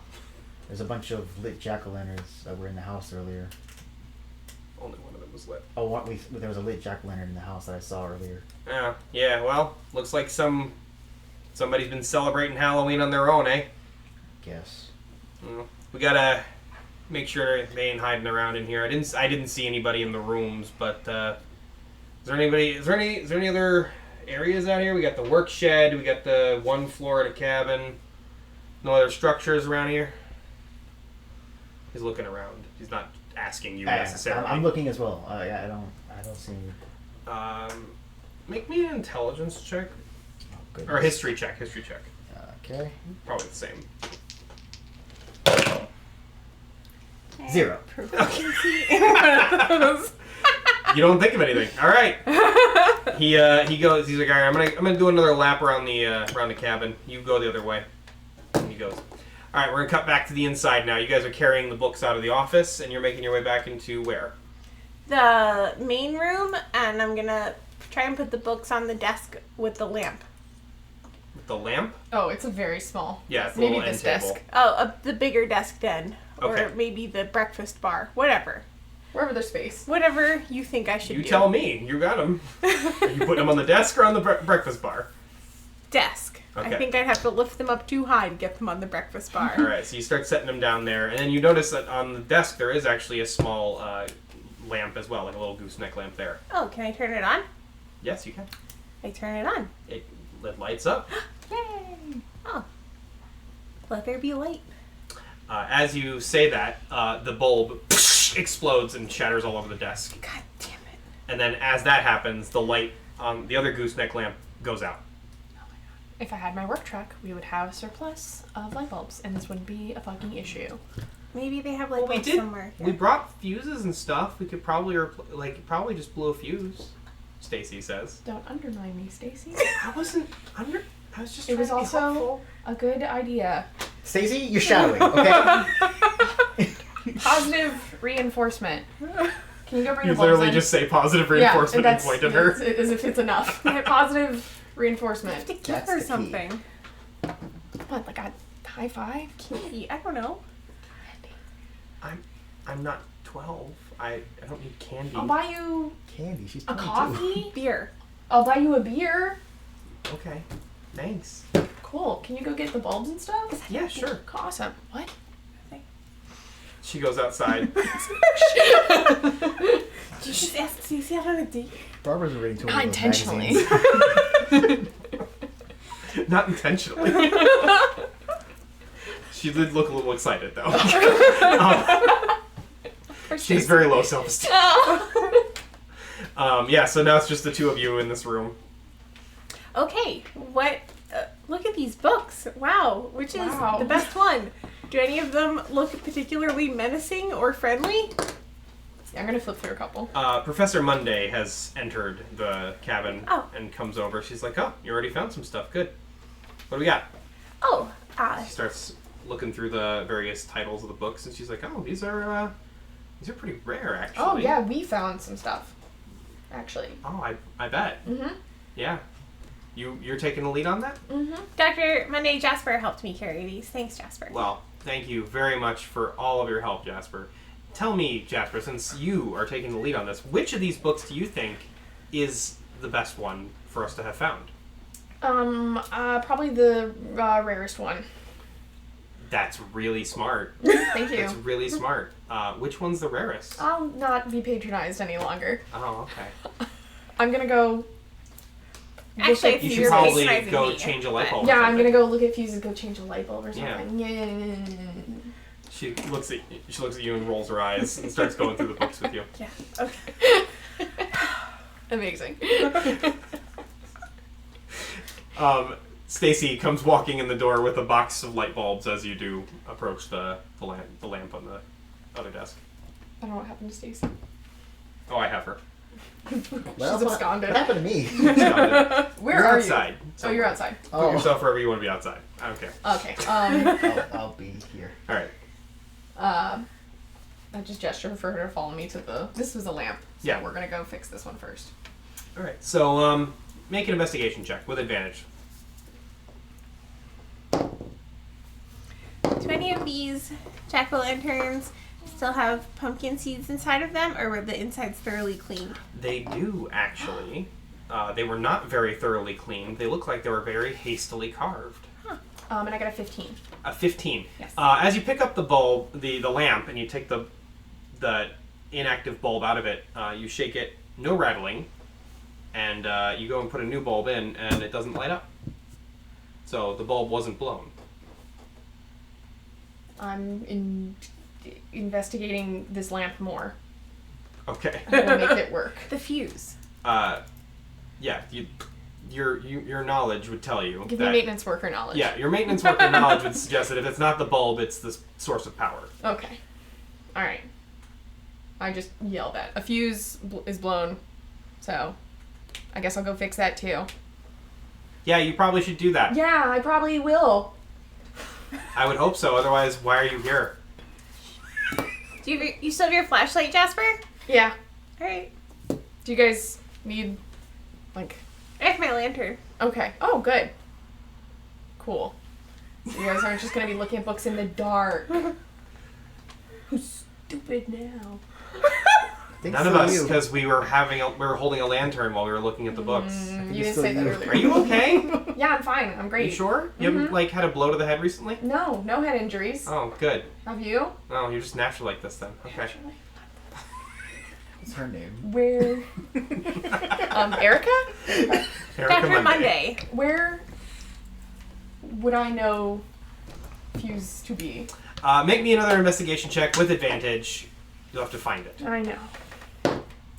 There's a bunch of lit jack-o'-lanterns that were in the house earlier. Only one of them was lit. Oh, there was a lit jack-o'-lantern in the house that I saw earlier. Yeah, well, looks like somebody's been celebrating Halloween on their own, eh? Guess. We gotta make sure they ain't hiding around in here. I didn't see anybody in the rooms, but is there any other areas out here? We got the work shed, we got the one floor at a cabin. No other structures around here? He's looking around. He's not asking you necessarily. I'm looking as well. I don't see any. Make me an intelligence check. Oh, goodness. Or a history check. Okay. Probably the same. 0. You don't think of anything. All right. He goes. He's like, all right. I'm gonna do another lap around the cabin. You go the other way. And he goes. All right. We're gonna cut back to the inside now. You guys are carrying the books out of the office, and you're making your way back into where? The main room, and I'm gonna try and put the books on the desk with the lamp. With the lamp? Oh, it's a very small. Yeah, it's a maybe little this end table. desk. Oh, the bigger desk then. Okay. Or maybe the breakfast bar. Whatever. Wherever there's space. Whatever you think I should You do. tell me. You got them. Are you putting them on the desk or on the breakfast bar? Desk. Okay. I think I'd have to lift them up too high to get them on the breakfast bar. All right, so you start setting them down there, and then you notice that on the desk there is actually a small lamp as well, like a little gooseneck lamp there. Oh, can I turn it on? Yes, you can. I turn it on. It lights up. Yay! Oh. Let there be light. As you say that, the bulb explodes and shatters all over the desk. God damn it. And then as that happens, the light on the other gooseneck lamp goes out. If I had my work truck, we would have a surplus of light bulbs, and this wouldn't be a fucking issue. Maybe they have light Well, we bulbs did. somewhere. We brought fuses and stuff. We could probably probably just blow a fuse. Stacy says. Don't undermine me, Stacy. I wasn't under. I was just. It was trying to be also helpful. a good idea. Stacey, you're shadowing, okay? Positive reinforcement. Can you go bring You the bulbs literally in? just say positive reinforcement and that's point at her. as if it's enough. Positive reinforcement. To give That's her the key. something. What, like a high five? Candy. I don't know. I'm not 12. I don't need candy. I'll buy you Candy, she's a 22. coffee. Beer. I'll buy you a beer. Okay. Thanks. Cool. Can you go get the bulbs and stuff? Yeah, sure. Awesome. What? She goes outside. Did you just ask Cece out on a date? Barbara's reading to Not one of those intentionally. magazines. Not intentionally. She did look a little excited, though. She's very low self-esteem. Yeah, so now it's just the two of you in this room. Okay, what? Look at these books. Wow, which is Wow. the best one? Do any of them look particularly menacing or friendly? Yeah, I'm gonna flip through a couple. Professor Monday has entered the cabin Oh. and comes over. She's like, oh, you already found some stuff. Good. What do we got? Oh, She starts looking through the various titles of the books, and she's like, oh, these are pretty rare, actually. Oh yeah, we found some stuff. Actually. Oh, I bet. Mm-hmm. Yeah. You're taking the lead on that? Mm-hmm. Dr. Monday Jasper helped me carry these. Thanks, Jasper. Well, thank you very much for all of your help, Jasper. Tell me, Jasper, since you are taking the lead on this, which of these books do you think is the best one for us to have found? Probably the rarest one. That's really smart. Thank you. That's really smart. Which one's the rarest? I'll not be patronized any longer. Oh, okay. I'm gonna go. Actually, I You think should you're probably patronizing go me, change a light but- bulb. Yeah, or I'm something. gonna go look at fuses, go change a light bulb or Yeah. something. Yeah. She looks at you and rolls her eyes and starts going through the books with you. Yeah. Okay. Amazing. Stacy comes walking in the door with a box of light bulbs as you do approach the lamp on the other desk. I don't know what happened to Stacey. Oh, I have her. Well, She's absconded. What happened to me? Where You're are outside. you? Oh, you're outside. Put yourself wherever you want to be outside. I don't care. Okay. I'll be here. All right. I just gestured for her to follow me to the. This was a lamp. So Yeah. we're gonna go fix this one first. All right. So make an investigation check with advantage. Do any of these jack-o'-lanterns still have pumpkin seeds inside of them, or were the insides thoroughly cleaned? They do actually. They were not very thoroughly cleaned. They look like they were very hastily carved. And I got a 15. A 15. Yes. As you pick up the bulb, the lamp, and you take the inactive bulb out of it, you shake it, no rattling, and you go and put a new bulb in, and it doesn't light up. So the bulb wasn't blown. I'm investigating this lamp more. Okay. I'm gonna make it work. The fuse. Yeah. Your knowledge would tell you. Give me maintenance worker knowledge. Yeah, your maintenance worker knowledge would suggest that if it's not the bulb, it's the source of power. Okay. All right. I just yelled at. A fuse is blown, so I guess I'll go fix that too. Yeah, you probably should do that. Yeah, I probably will. I would hope so. Otherwise, why are you here? Do you still have your flashlight, Jasper? Yeah. All right. Do you guys need, like... I have my lantern. Okay. Oh, good. Cool. So you guys aren't just going to be looking at books in the dark. Who's stupid now? None of us, because we were holding a lantern while we were looking at the books. You didn't say that earlier. Are you okay? Yeah, I'm fine. I'm Are great. you sure? You haven't had a blow to the head recently? No head injuries. Oh, good. Have you? Oh, you're just natural like this then. Okay. What's her name? Where? Erica? Erica Dr. Monday. Where would I know Fuse to be? Make me another investigation check with advantage. You'll have to find it. I know.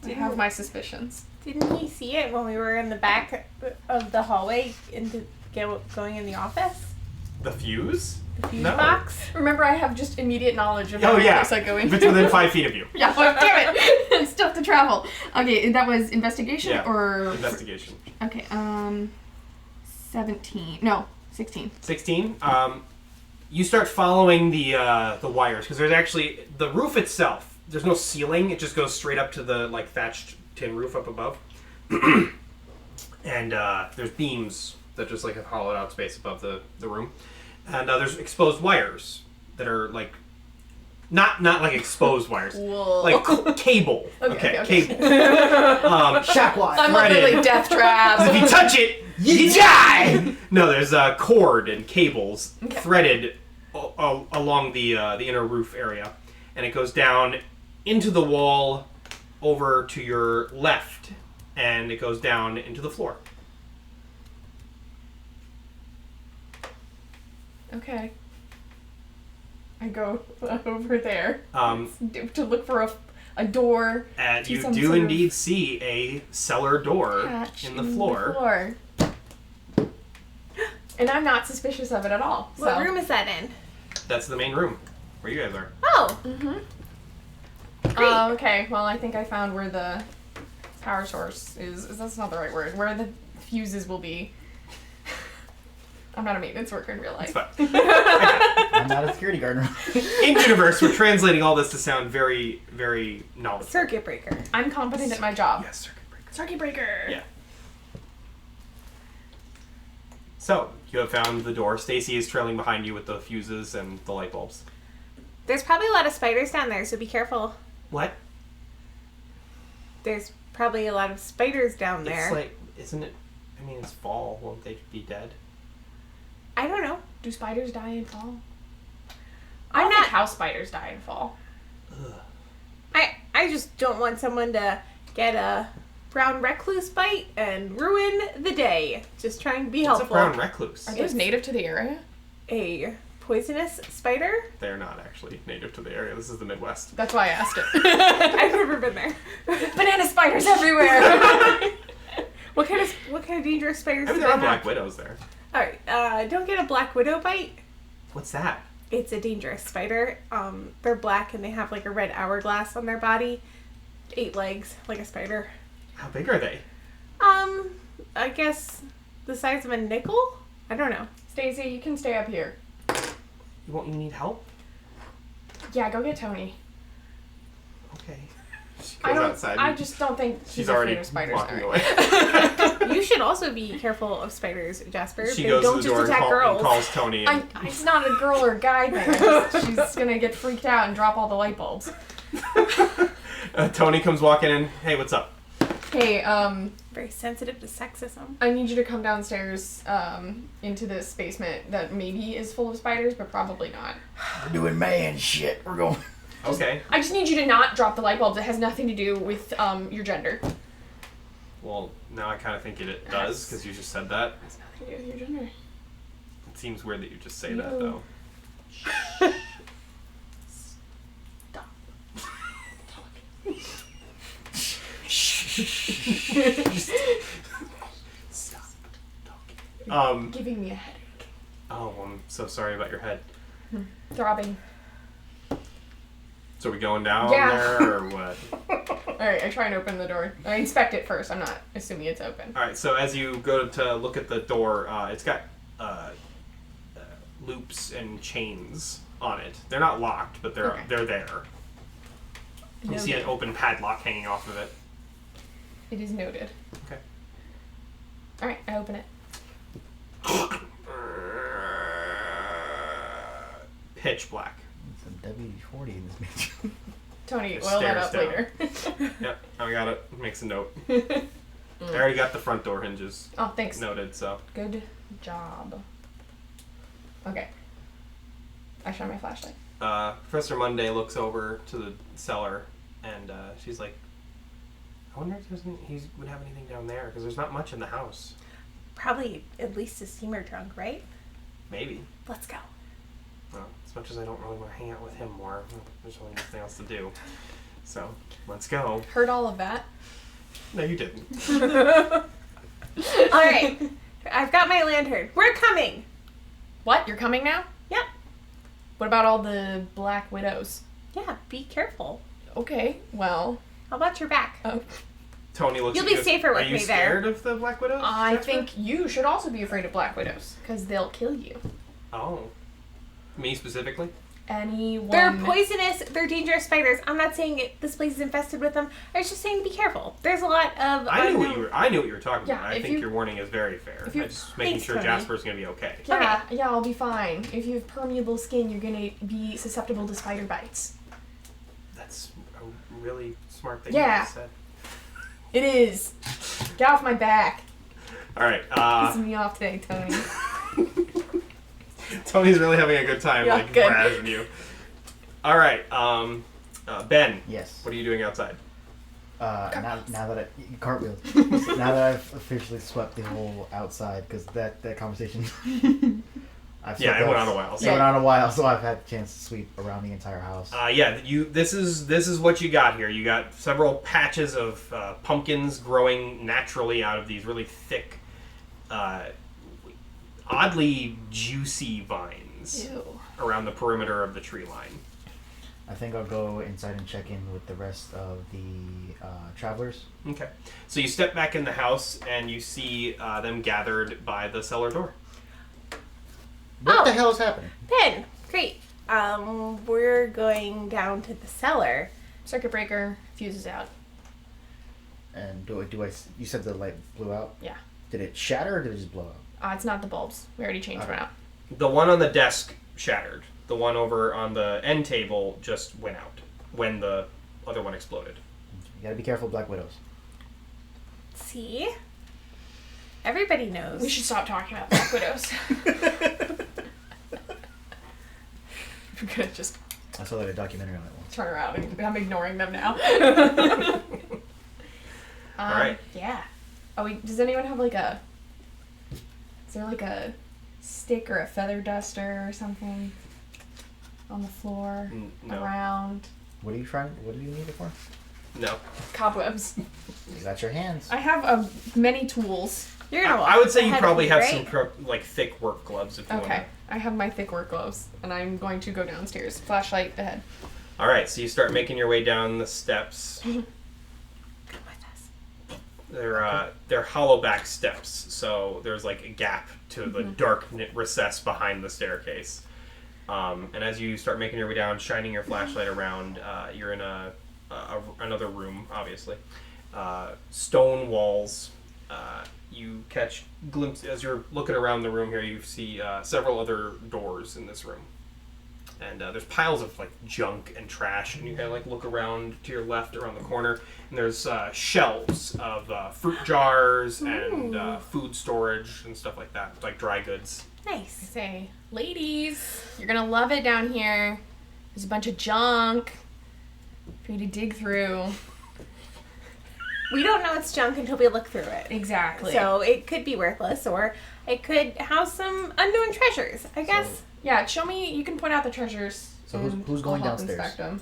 I have my suspicions. Didn't he see it when we were in the back of the hallway going in the office? The fuse? The fuse No. box? Remember, I have just immediate knowledge of Oh every yeah. place I go in. If it's within 5 feet of you. Yeah, well, damn it! Stuff to travel. Okay, that was investigation Yeah. or... Investigation. Okay, 17. No, 16. 16. You start following the wires because there's actually the roof itself. There's no ceiling. It just goes straight up to the thatched tin roof up above. And there's beams that just have hollowed out space above the room. And there's exposed wires that are not like exposed wires, Whoa. like cable. Okay. Cable. Shack wire. I'm threaded. literally death traps. If you touch it, you die. No, there's cord and cables threaded along the inner roof area, and it goes down into the wall over to your left, and it goes down into the floor. Okay. I go over there to look for a door. And to you some do sort of indeed see a cellar door hatch in the floor. And I'm not suspicious of it at all. What room is that in? That's the main room where you guys are. Oh. Great. Okay. Well, I think I found where the power source is. That's not the right word. Where the fuses will be. I'm not a maintenance worker in real life. It's fine. I'm not a security guard. In universe, we're translating all this to sound very, very knowledgeable. Circuit breaker. I'm competent at my job. Yes, circuit breaker. Circuit breaker. Yeah. So, you have found the door. Stacy is trailing behind you with the fuses and the light bulbs. There's probably a lot of spiders down there, so be careful. What? There's probably a lot of spiders down there. It's isn't it? I mean, it's fall. Won't they be dead? I don't know. Do spiders die in fall? I'm I don't not. think house spiders die in fall. Ugh. I just don't want someone to get a brown recluse bite and ruin the day. Just trying to be What's helpful. a brown recluse? Are those native to the area? A poisonous spider? They're not actually native to the area. This is the Midwest. That's why I asked it. I've never been there. Banana spiders everywhere. What kind of dangerous spiders? I mean, do there are they have? black widows there. All right. Don't get a black widow bite. What's that? It's a dangerous spider. They're black and they have a red hourglass on their body. 8 legs, like a spider. How big are they? I guess the size of a nickel? I don't know. Stacey, you can stay up here. You need help? Yeah, go get Tony. Okay. She goes outside. I just don't think She's afraid already of spiders. walking All right. away. You should also be careful of spiders, Jasper. She They goes don't to the just door and, attack girls. calls Tony. And, It's not a girl or guy thing. She's gonna get freaked out and drop all the light bulbs. Tony comes walking in. Hey, what's up? Hey, Very sensitive to sexism. I need you to come downstairs into this basement that maybe is full of spiders, but probably not. We're doing man shit. We're going. Okay. I just need you to not drop the light bulbs. It has nothing to do with your gender. Well, now I kind of think it does because you just said that. It has nothing to do with your gender. It seems weird that you just say that No. though. Stop. Stop talking. Giving me a headache. Oh, I'm so sorry about your head. Throbbing. So we going down Yeah. there or what? Alright, I try and open the door. I inspect it first. I'm not assuming it's open. All right. So as you go to look at the door, it's got loops and chains on it. They're not locked, but they're Okay. there. You see an open padlock hanging off of it. It is noted. Okay. Alright, I open it. Pitch black. It's a WD-40 in this bitch. Tony, The oil that stairs up later. Yep, I got it. Makes a note. I already got the front door hinges Oh, thanks. noted, so. Good job. Okay. I shine my flashlight. Professor Monday looks over to the cellar, and she's like, I wonder if he would have anything down there, because there's not much in the house. Probably at least a steamer trunk, right? Maybe. Let's go. Well, as much as I don't really want to hang out with him more, there's really nothing else to do. So, let's go. Heard all of that. No, you didn't. All right. I've got my lantern. We're coming. What? You're coming now? Yep. What about all the Black Widows? Yeah, be careful. Okay, well, I'll watch your back. Tony looks You'll at be you. safer with Are you me there. scared of the Black Widows? I Jasper? think you should also be afraid of Black Widows, because they'll kill you. Oh. Me specifically? Anyone. They're poisonous. They're dangerous spiders. I'm not saying this place is infested with them. I was just saying be careful. There's a lot of. I knew what you were talking Yeah, about. I if think you- your warning is very fair. if you- I'm just making Thanks, sure Tony. Jasper's gonna be okay. Yeah, yeah, I'll be fine. If you have permeable skin, you're gonna be susceptible to spider bites. That's a really smart thing Yeah. you just said. It is. Get off my back. All right. Pissing me off today, Tony. Tony's really having a good time, Yeah, like good. razzing you. All right. Ben. Yes. What are you doing outside? Now that I cartwheels. Now that I've officially swept the whole outside, because that conversation. I've Yeah, swept it went out- on a while. It So, went on a while, so I've had a chance to sweep around the entire house. yeah, this is what you got here. You got several patches of pumpkins growing naturally out of these really thick, oddly juicy vines Ew. around the perimeter of the tree line. I think I'll go inside and check in with the rest of the travelers. Okay. So you step back in the house and you see them gathered by the cellar door. What Oh. the hell is happening? Ben, great. We're going down to the cellar. Circuit breaker, fuses out. And do I? You said the light blew out. Yeah. Did it shatter or did it just blow out? It's not the bulbs. We already changed one out. The one on the desk shattered. The one over on the end table just went out when the other one exploded. You gotta be careful, Black Widows. See? Everybody knows. We should stop talking about Black Widows. We're gonna just I saw that a documentary on it once. turn around and I'm ignoring them now. All right. Yeah. Oh, wait, does anyone have like a... Is there like a stick or a feather duster or something on the floor, No. around? What do you need it for? No. Cobwebs. You got your hands. I have many tools. You're gonna walk I would say you ahead probably of me, have right? some like thick work gloves if you Okay. I have my thick work gloves, and I'm going to go downstairs. Flashlight ahead. All right, so you start making your way down the steps. Come with us. They're hollow back steps, so there's like a gap to the dark recess behind the staircase. And as you start making your way down, shining your flashlight around, you're in a another room, obviously. Stone walls. You catch glimpses as you're looking around the room here. You see several other doors in this room, and there's piles of like junk and trash. And you kind of like look around to your left around the corner, and there's shelves of fruit jars and food storage and stuff like that, like dry goods. Nice. I say, ladies, you're gonna love it down here. There's a bunch of junk for you to dig through. We don't know it's junk until we look through it. Exactly. So it could be worthless, or it could house some unknown treasures, I guess. Yeah, show me. You can point out the treasures. So who's going I'll help downstairs? inspect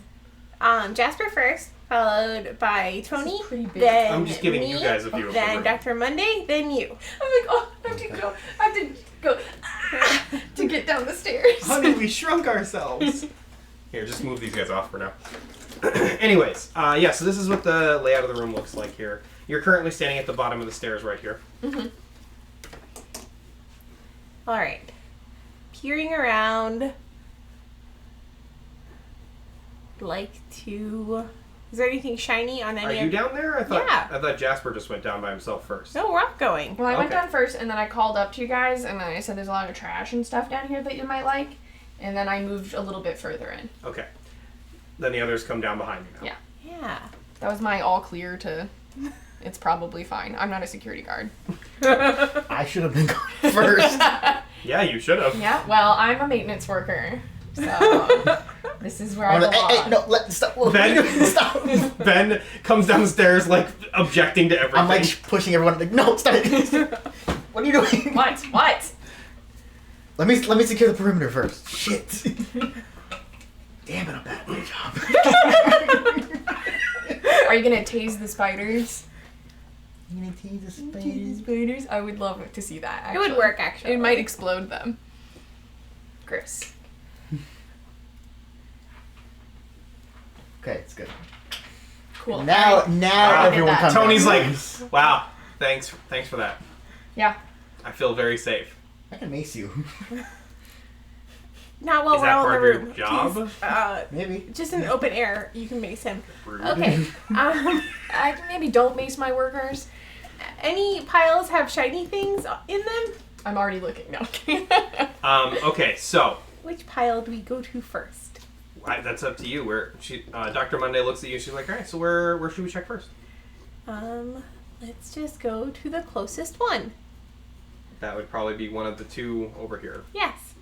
them. Jasper first, followed by Tony, pretty big. then I'm just giving me, you guys a view of the then room. Dr. Monday, then you. I'm like, oh, I have to go to get down the stairs. Honey, we shrunk ourselves. Here, just move these guys off for now. Anyways, yeah, so this is what the layout of the room looks like here. You're currently standing at the bottom of the stairs right here. Mm-hmm. All right. Peering around. Like to... Is there anything shiny on any Are of... you down there? I Yeah. thought Jasper just went down by himself first. No, we're all going. Well, I went Okay. down first, and then I called up to you guys, and I said there's a lot of trash and stuff down here that you might like, and then I moved a little bit further in. Okay. Then the others come down behind you now. Yeah. Yeah. That was my all clear to... It's probably fine. I'm not a security guard. I should have been going first. Yeah, you should have. Yeah, well, I'm a maintenance worker, so this is where I belong. Hey, no, stop. Ben, Stop. Ben comes downstairs like objecting to everything. I'm like pushing everyone. Like, no, stop it. What are you doing? What? Let me secure the perimeter first. Shit. Damn it, I'm bad at my job. Are you gonna tase the spiders? You gonna tease the Tase the spiders? I would love to see that, It actually. would work, actually. It might explode them. Gross. Okay, it's good. Cool. Now Wow. everyone comes. Tony's down. like, wow, thanks for that. Yeah. I feel very safe. I can mace you. Not while Is we're that all in part the of your room. job? Please, Maybe. just in open air, you can mace him. Rude. Okay. I maybe don't mace my workers. Any piles have shiny things in them? I'm already looking. No. Okay, so Which pile do we go to first? that's up to you. Dr. Monday looks at you. She's like, all right, so where should we check first? Let's just go to the closest one. That would probably be one of the two over here. Yes.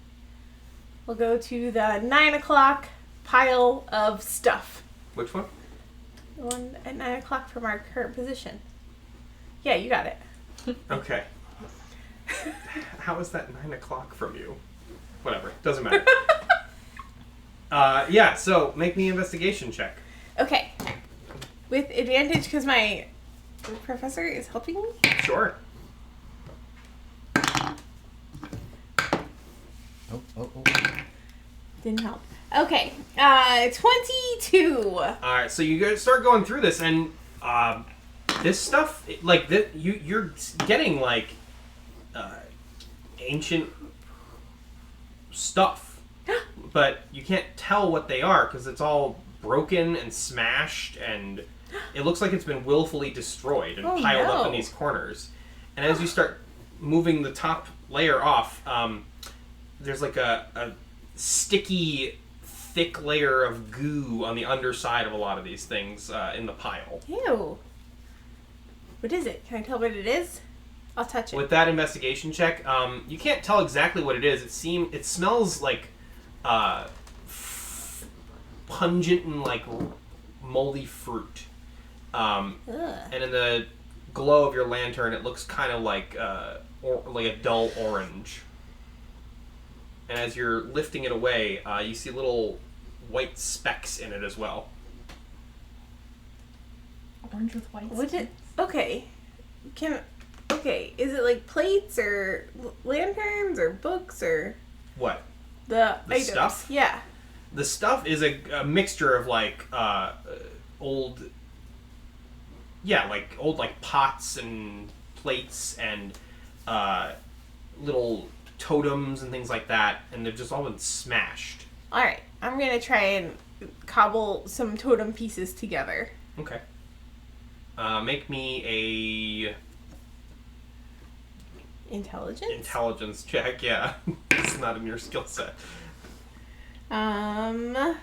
We'll go to the 9 o'clock pile of stuff. Which one? The one at 9 o'clock from our current position. Yeah, you got it. Okay. How is that 9 o'clock from you? Whatever, doesn't matter. Yeah, so make me an investigation check. Okay. With advantage because my professor is helping me. Sure. Oh. Didn't help. Okay. 22. Alright, so you guys start going through this, and this stuff, you're getting like ancient stuff, but you can't tell what they are because it's all broken and smashed, and it looks like it's been willfully destroyed and piled up in these corners. And as you start moving the top layer off, there's like a sticky, thick layer of goo on the underside of a lot of these things in the pile. Ew. What is it? Can I tell what it is? I'll touch it. With that investigation check, you can't tell exactly what it is. It smells like pungent and like moldy fruit. Ugh. And in the glow of your lantern, it looks kind of like like a dull orange. And as you're lifting it away, you see little white specks in it as well. Orange with white. What did... Okay. Okay, is it like plates or lanterns or books or... What? The items? stuff? Yeah. The stuff is a mixture of like old pots and plates and little totems and things like that, and they've just all been smashed. Alright, I'm gonna try and cobble some totem pieces together. Okay. Make me a Intelligence? check. Yeah, it's not in your skill set. 7.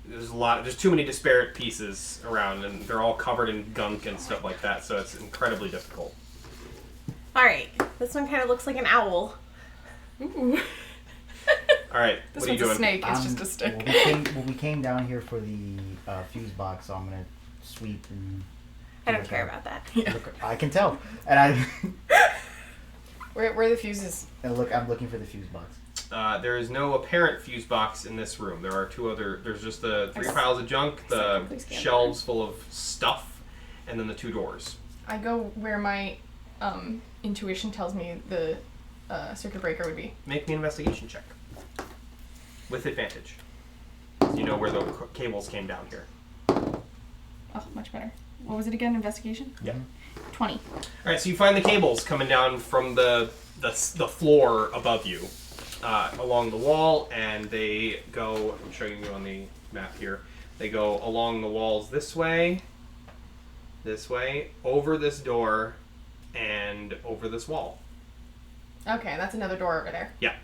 There's too many disparate pieces around, and they're all covered in gunk and stuff like that, so it's incredibly difficult. Alright, this one kind of looks like an owl. Ooh. Alright, This what are you one's a doing? snake. It's just a stick. We came down here for the fuse box, so I'm gonna sweep and. I don't care about that. Yeah. Look, I can tell, and Where are the fuses? I'm looking for the fuse box. There is no apparent fuse box in this room. There are there's just the 3 piles of junk, the shelves full of stuff, and then the 2 doors. I go where my intuition tells me the circuit breaker would be. Make me an investigation check. With advantage. You know where the cables came down here. Oh, much better. What was it again? Investigation? Yeah. 20. Alright, so you find the cables coming down from the floor above you. Along the wall, and they go, I'm showing you on the map here, they go along the walls this way, over this door, and over this wall. Okay, that's another door over there. Yeah.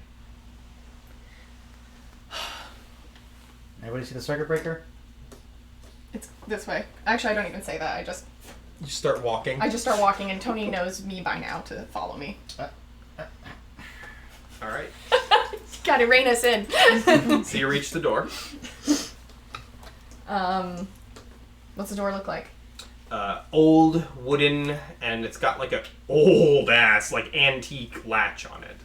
Everybody see the circuit breaker? It's this way. Actually, I don't even say that. I just start walking. I just start walking, and Tony knows me by now to follow me. Alright. Gotta rein us in. So you reach the door. What's the door look like? Old, wooden, and it's got like a old ass, like antique latch on it.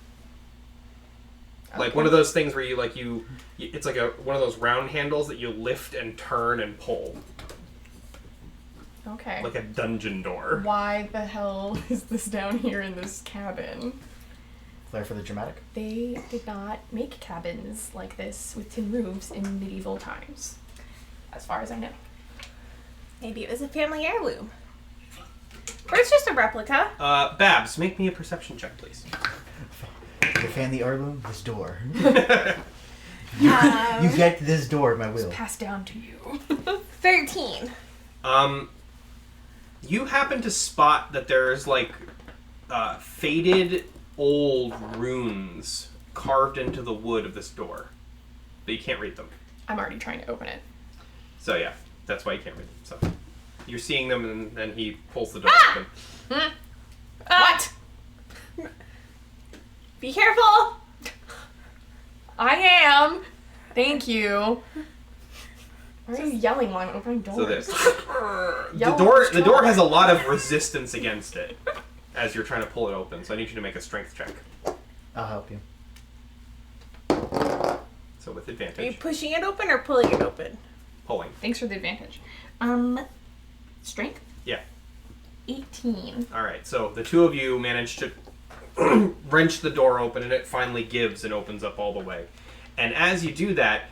Like one of those things where it's like one of those round handles that you lift and turn and pull. Okay. Like a dungeon door. Why the hell is this down here in this cabin? Flair for the dramatic. They did not make cabins like this with tin roofs in medieval times, as far as I know. Maybe it was a family heirloom. Or it's just a replica. Babs, make me a perception check, please. You fan the heirloom? This door. You You get this door at my will. Passed down to you. 13. You happen to spot that there's like faded old runes carved into the wood of this door, but you can't read them. I'm already trying to open it. So yeah, that's why you can't read them. So you're seeing them, and then he pulls the door open. What? Be careful! I am. Thank you. Why are you yelling while I'm opening doors? So this Yell the door has a lot of resistance against it as you're trying to pull it open. So I need you to make a strength check. I'll help you. So with Are you advantage, pushing it open or pulling it open? pulling. Thanks for the advantage. Strength? Yeah. 18. All right. So the two of you manage to wrench the door open, and it finally gives and opens up all the way. And as you do that,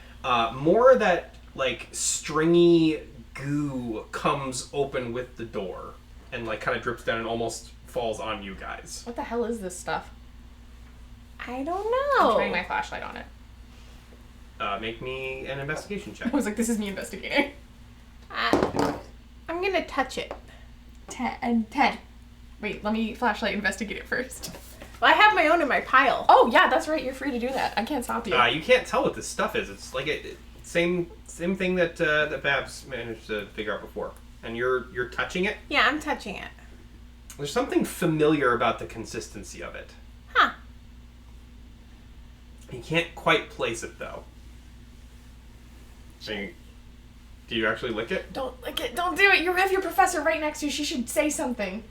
more of that like stringy goo comes open with the door, and like kind of drips down and almost falls on you guys. What the hell is this stuff? I don't I'm know. turning my flashlight on it. Make me an investigation check. I was like, this is me investigating. I'm gonna touch it. 10. Wait, let me flashlight investigate it first. Well, I have my own in my pile. Oh, yeah, that's right. You're free to do that. I can't stop you. You can't tell what this stuff is. It's like same thing that that Babs managed to figure out before. And you're touching it. Yeah, I'm touching it. There's something familiar about the consistency of it. Huh. You can't quite place it though. Do you actually lick it? Don't lick it. Don't do it. You have your professor right next to you. She should say something.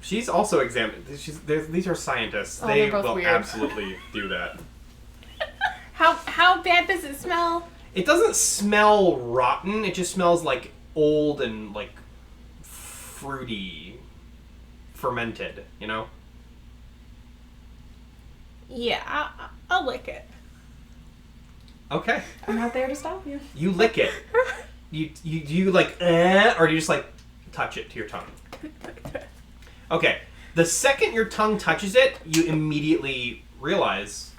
She's also examined. These are scientists. Oh, They they're both will weird. absolutely do that. How bad does it smell? It doesn't smell rotten. It just smells like old and like fruity, fermented. You know. Yeah, I'll lick it. Okay. I'm not there to stop you. You lick it. You like or do you just like touch it to your tongue? Okay. The second your tongue touches it, you immediately realize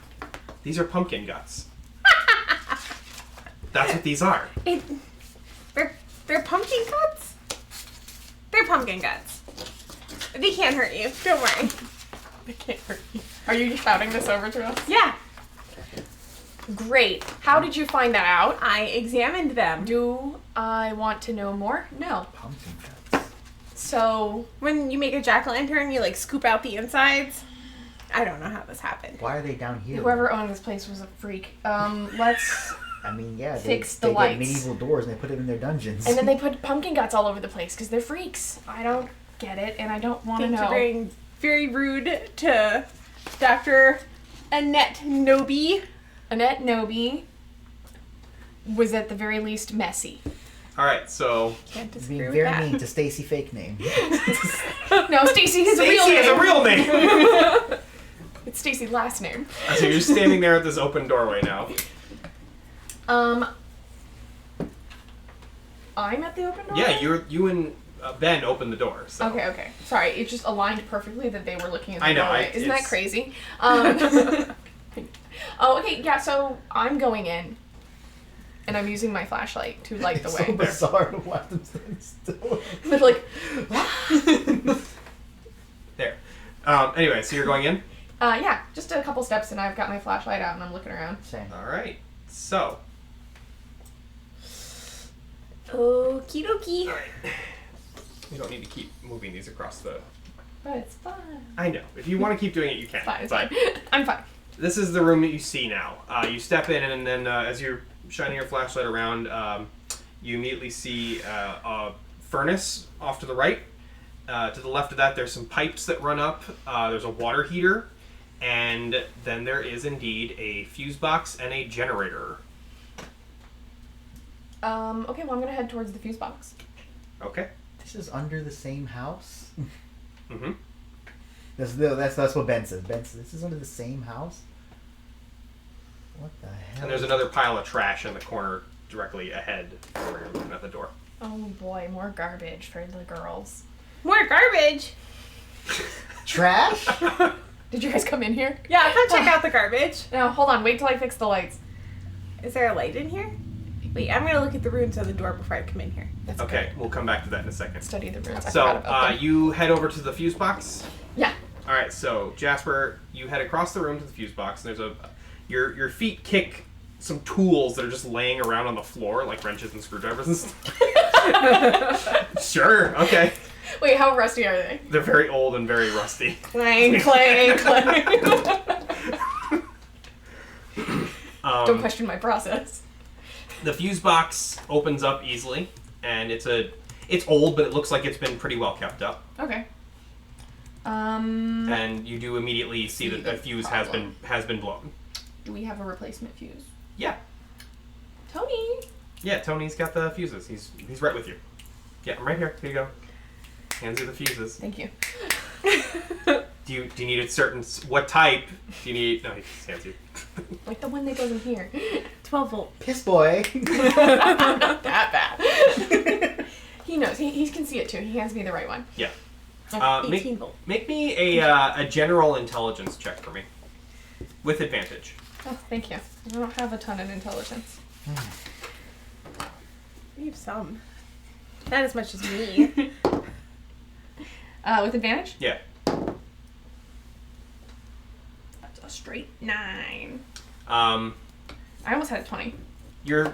these are pumpkin guts. That's what these are. They're pumpkin guts? They're pumpkin guts. They can't hurt you. Don't worry. They can't hurt you. Are you shouting this over to us? Yeah. Great. How did you find that out? I examined them. Do I want to know more? No. Pumpkin guts. So, When you make a jack-o'-lantern, you like scoop out the insides. I don't know how this happened. Why are they down here? whoever owned this place was a freak. Let's... I mean, yeah, Fix they the lights. get medieval doors and they put them in their dungeons. And then they put pumpkin guts all over the place because they're freaks. I don't get it, and I don't want to Things know. are being very rude to Dr. Annette Noby. Annette Noby was at the very least messy. All right, so Can't disagree being with very that. mean to Stacy fake name. No, Stacy is a real Stacy name. is a real name. It's Stacy's last name. So you're standing there at this open doorway now. I'm at the open door? Yeah, you and Ben opened the door. So. Okay. Sorry, it just aligned perfectly that they were looking at the I know, doorway. Isn't that it's- crazy? Oh, okay, yeah, so I'm going in. And I'm using my flashlight to light the It's way. so bizarre to watch them stand still. But like, There. Anyway, so you're going in? yeah, just a couple steps and I've got my flashlight out and I'm looking around. Same. All right. So. Okie dokie. All right. You don't need to keep moving these across the... But it's fun. I know. If you want to keep doing it, you can. It's but fine. I'm fine. this is the room that you see now. You step in, and then as you're shining your flashlight around, you immediately see a furnace off to the right. To the left of that, there's some pipes that run up. There's a water heater. And then there is indeed a fuse box and a generator. Okay, well I'm gonna head towards the fuse box. Okay. This is under the same house? Mm-hmm. That's what Ben says. Ben says, this is under the same house? What the hell? And there's another pile of trash in the corner directly ahead where you're looking at the door. Oh boy, more garbage for the girls. More garbage. Trash? Did you guys come in here? Yeah, come check out the garbage. No, hold on, wait till I fix the lights. Is there a light in here? Wait, I'm gonna look at the runes on the door before I come in here. That's Okay, good. we'll come back to that in a second. Study the runes. I So, forgot about them. you head over to the fuse box. Yeah. All right, so Jasper, you head across the room to the fuse box. And there's your feet kick some tools that are just laying around on the floor, like wrenches and screwdrivers and stuff. Sure, okay. Wait, how rusty are they? They're very old and very rusty. Clang, clang, clang. Don't question my process. The fuse box opens up easily, and it's old, but it looks like it's been pretty well kept up. Okay. And you do immediately see that the fuse has been blown. Do we have a replacement fuse? Yeah. Tony! Yeah, Tony's got the fuses. He's right with you. Yeah, I'm right here. Here you go. Hands you the fuses. Thank you. Do you need a certain what type? Do you need? No, he just hands you. Like the one that goes in here. 12 volt. Piss boy. Not that bad. He knows. He can see it too. He hands me the right one. Yeah. 18 volt. Make me a general intelligence check for me, with advantage. Oh, thank you. I don't have a ton of intelligence. We have some. Not as much as me. With advantage? Yeah. That's a straight 9. Um, I almost had a 20. you're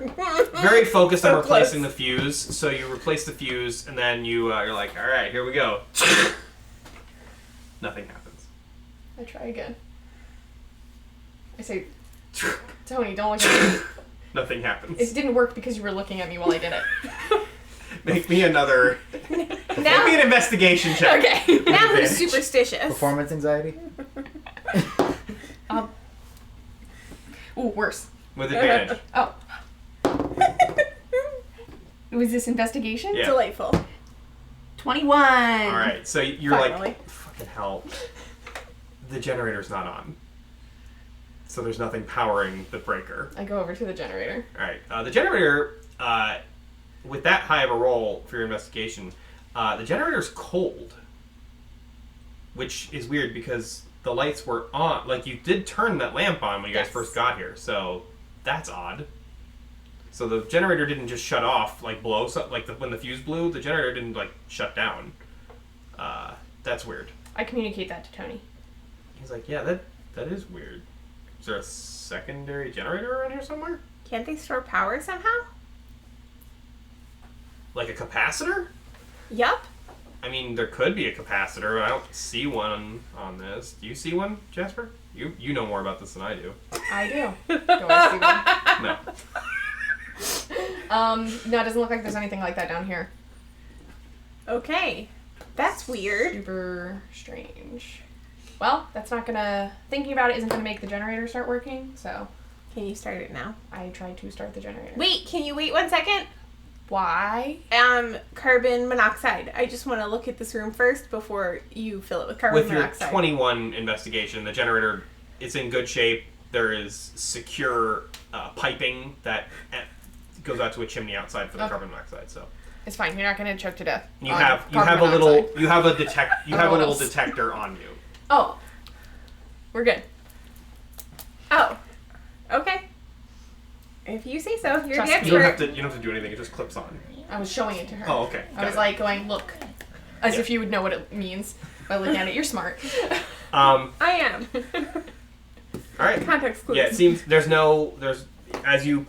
very focused on So replacing close. the fuse, so you replace the fuse, and then you're like, all right, here we go. Nothing happens. I try again. I say, Tony, don't look at me. Nothing happens. It didn't work because you were looking at me while I did it. Make me another. Make me Now, an investigation check. Okay. now who's Advantage. superstitious? Performance anxiety? Ooh, worse. With advantage. Oh. Was this investigation? Yeah. Delightful. 21. All right, so you're Finally. like, fucking hell. The generator's not on. So there's nothing powering the breaker. I go over to the generator. All right, the generator, with that high of a roll for your investigation, the generator's cold. Which is weird because the lights were on. Like, you did turn that lamp on when you guys Yes. first got here, so that's odd. So the generator didn't just shut off, like blow, so, like when the fuse blew, the generator didn't like shut down. That's weird. I communicate that to Tony. He's like, yeah, that is weird. Is there a secondary generator around here somewhere? Can't they store power somehow? Like a capacitor? Yup. I mean, there could be a capacitor. I don't see one on this. Do you see one, Jasper? You know more about this than I do. I do. Do I see one? No. No, it doesn't look like there's anything like that down here. Okay. That's weird. Super strange. Well, that's not gonna... Thinking about it isn't gonna make the generator start working, so... Can you start it now? I tried to start the generator. Wait, can you wait 1 second? Why? Carbon monoxide. I just want to look at this room first before you fill it with carbon With your monoxide. 21 investigation, the generator is in good shape. There is secure piping that goes out to a chimney outside for the carbon monoxide. So It's fine. You're not gonna choke to death. you have a little detector on you. Oh, we're good. Oh. Okay. If you say so, you're Trust the me. You don't expert. have to do anything. It just clips on. I was showing it to her. Oh, okay. I was like going, look, as if you would know what it means by looking at it. You're smart. I am. All right. Context clues. Yeah, it seems there's as you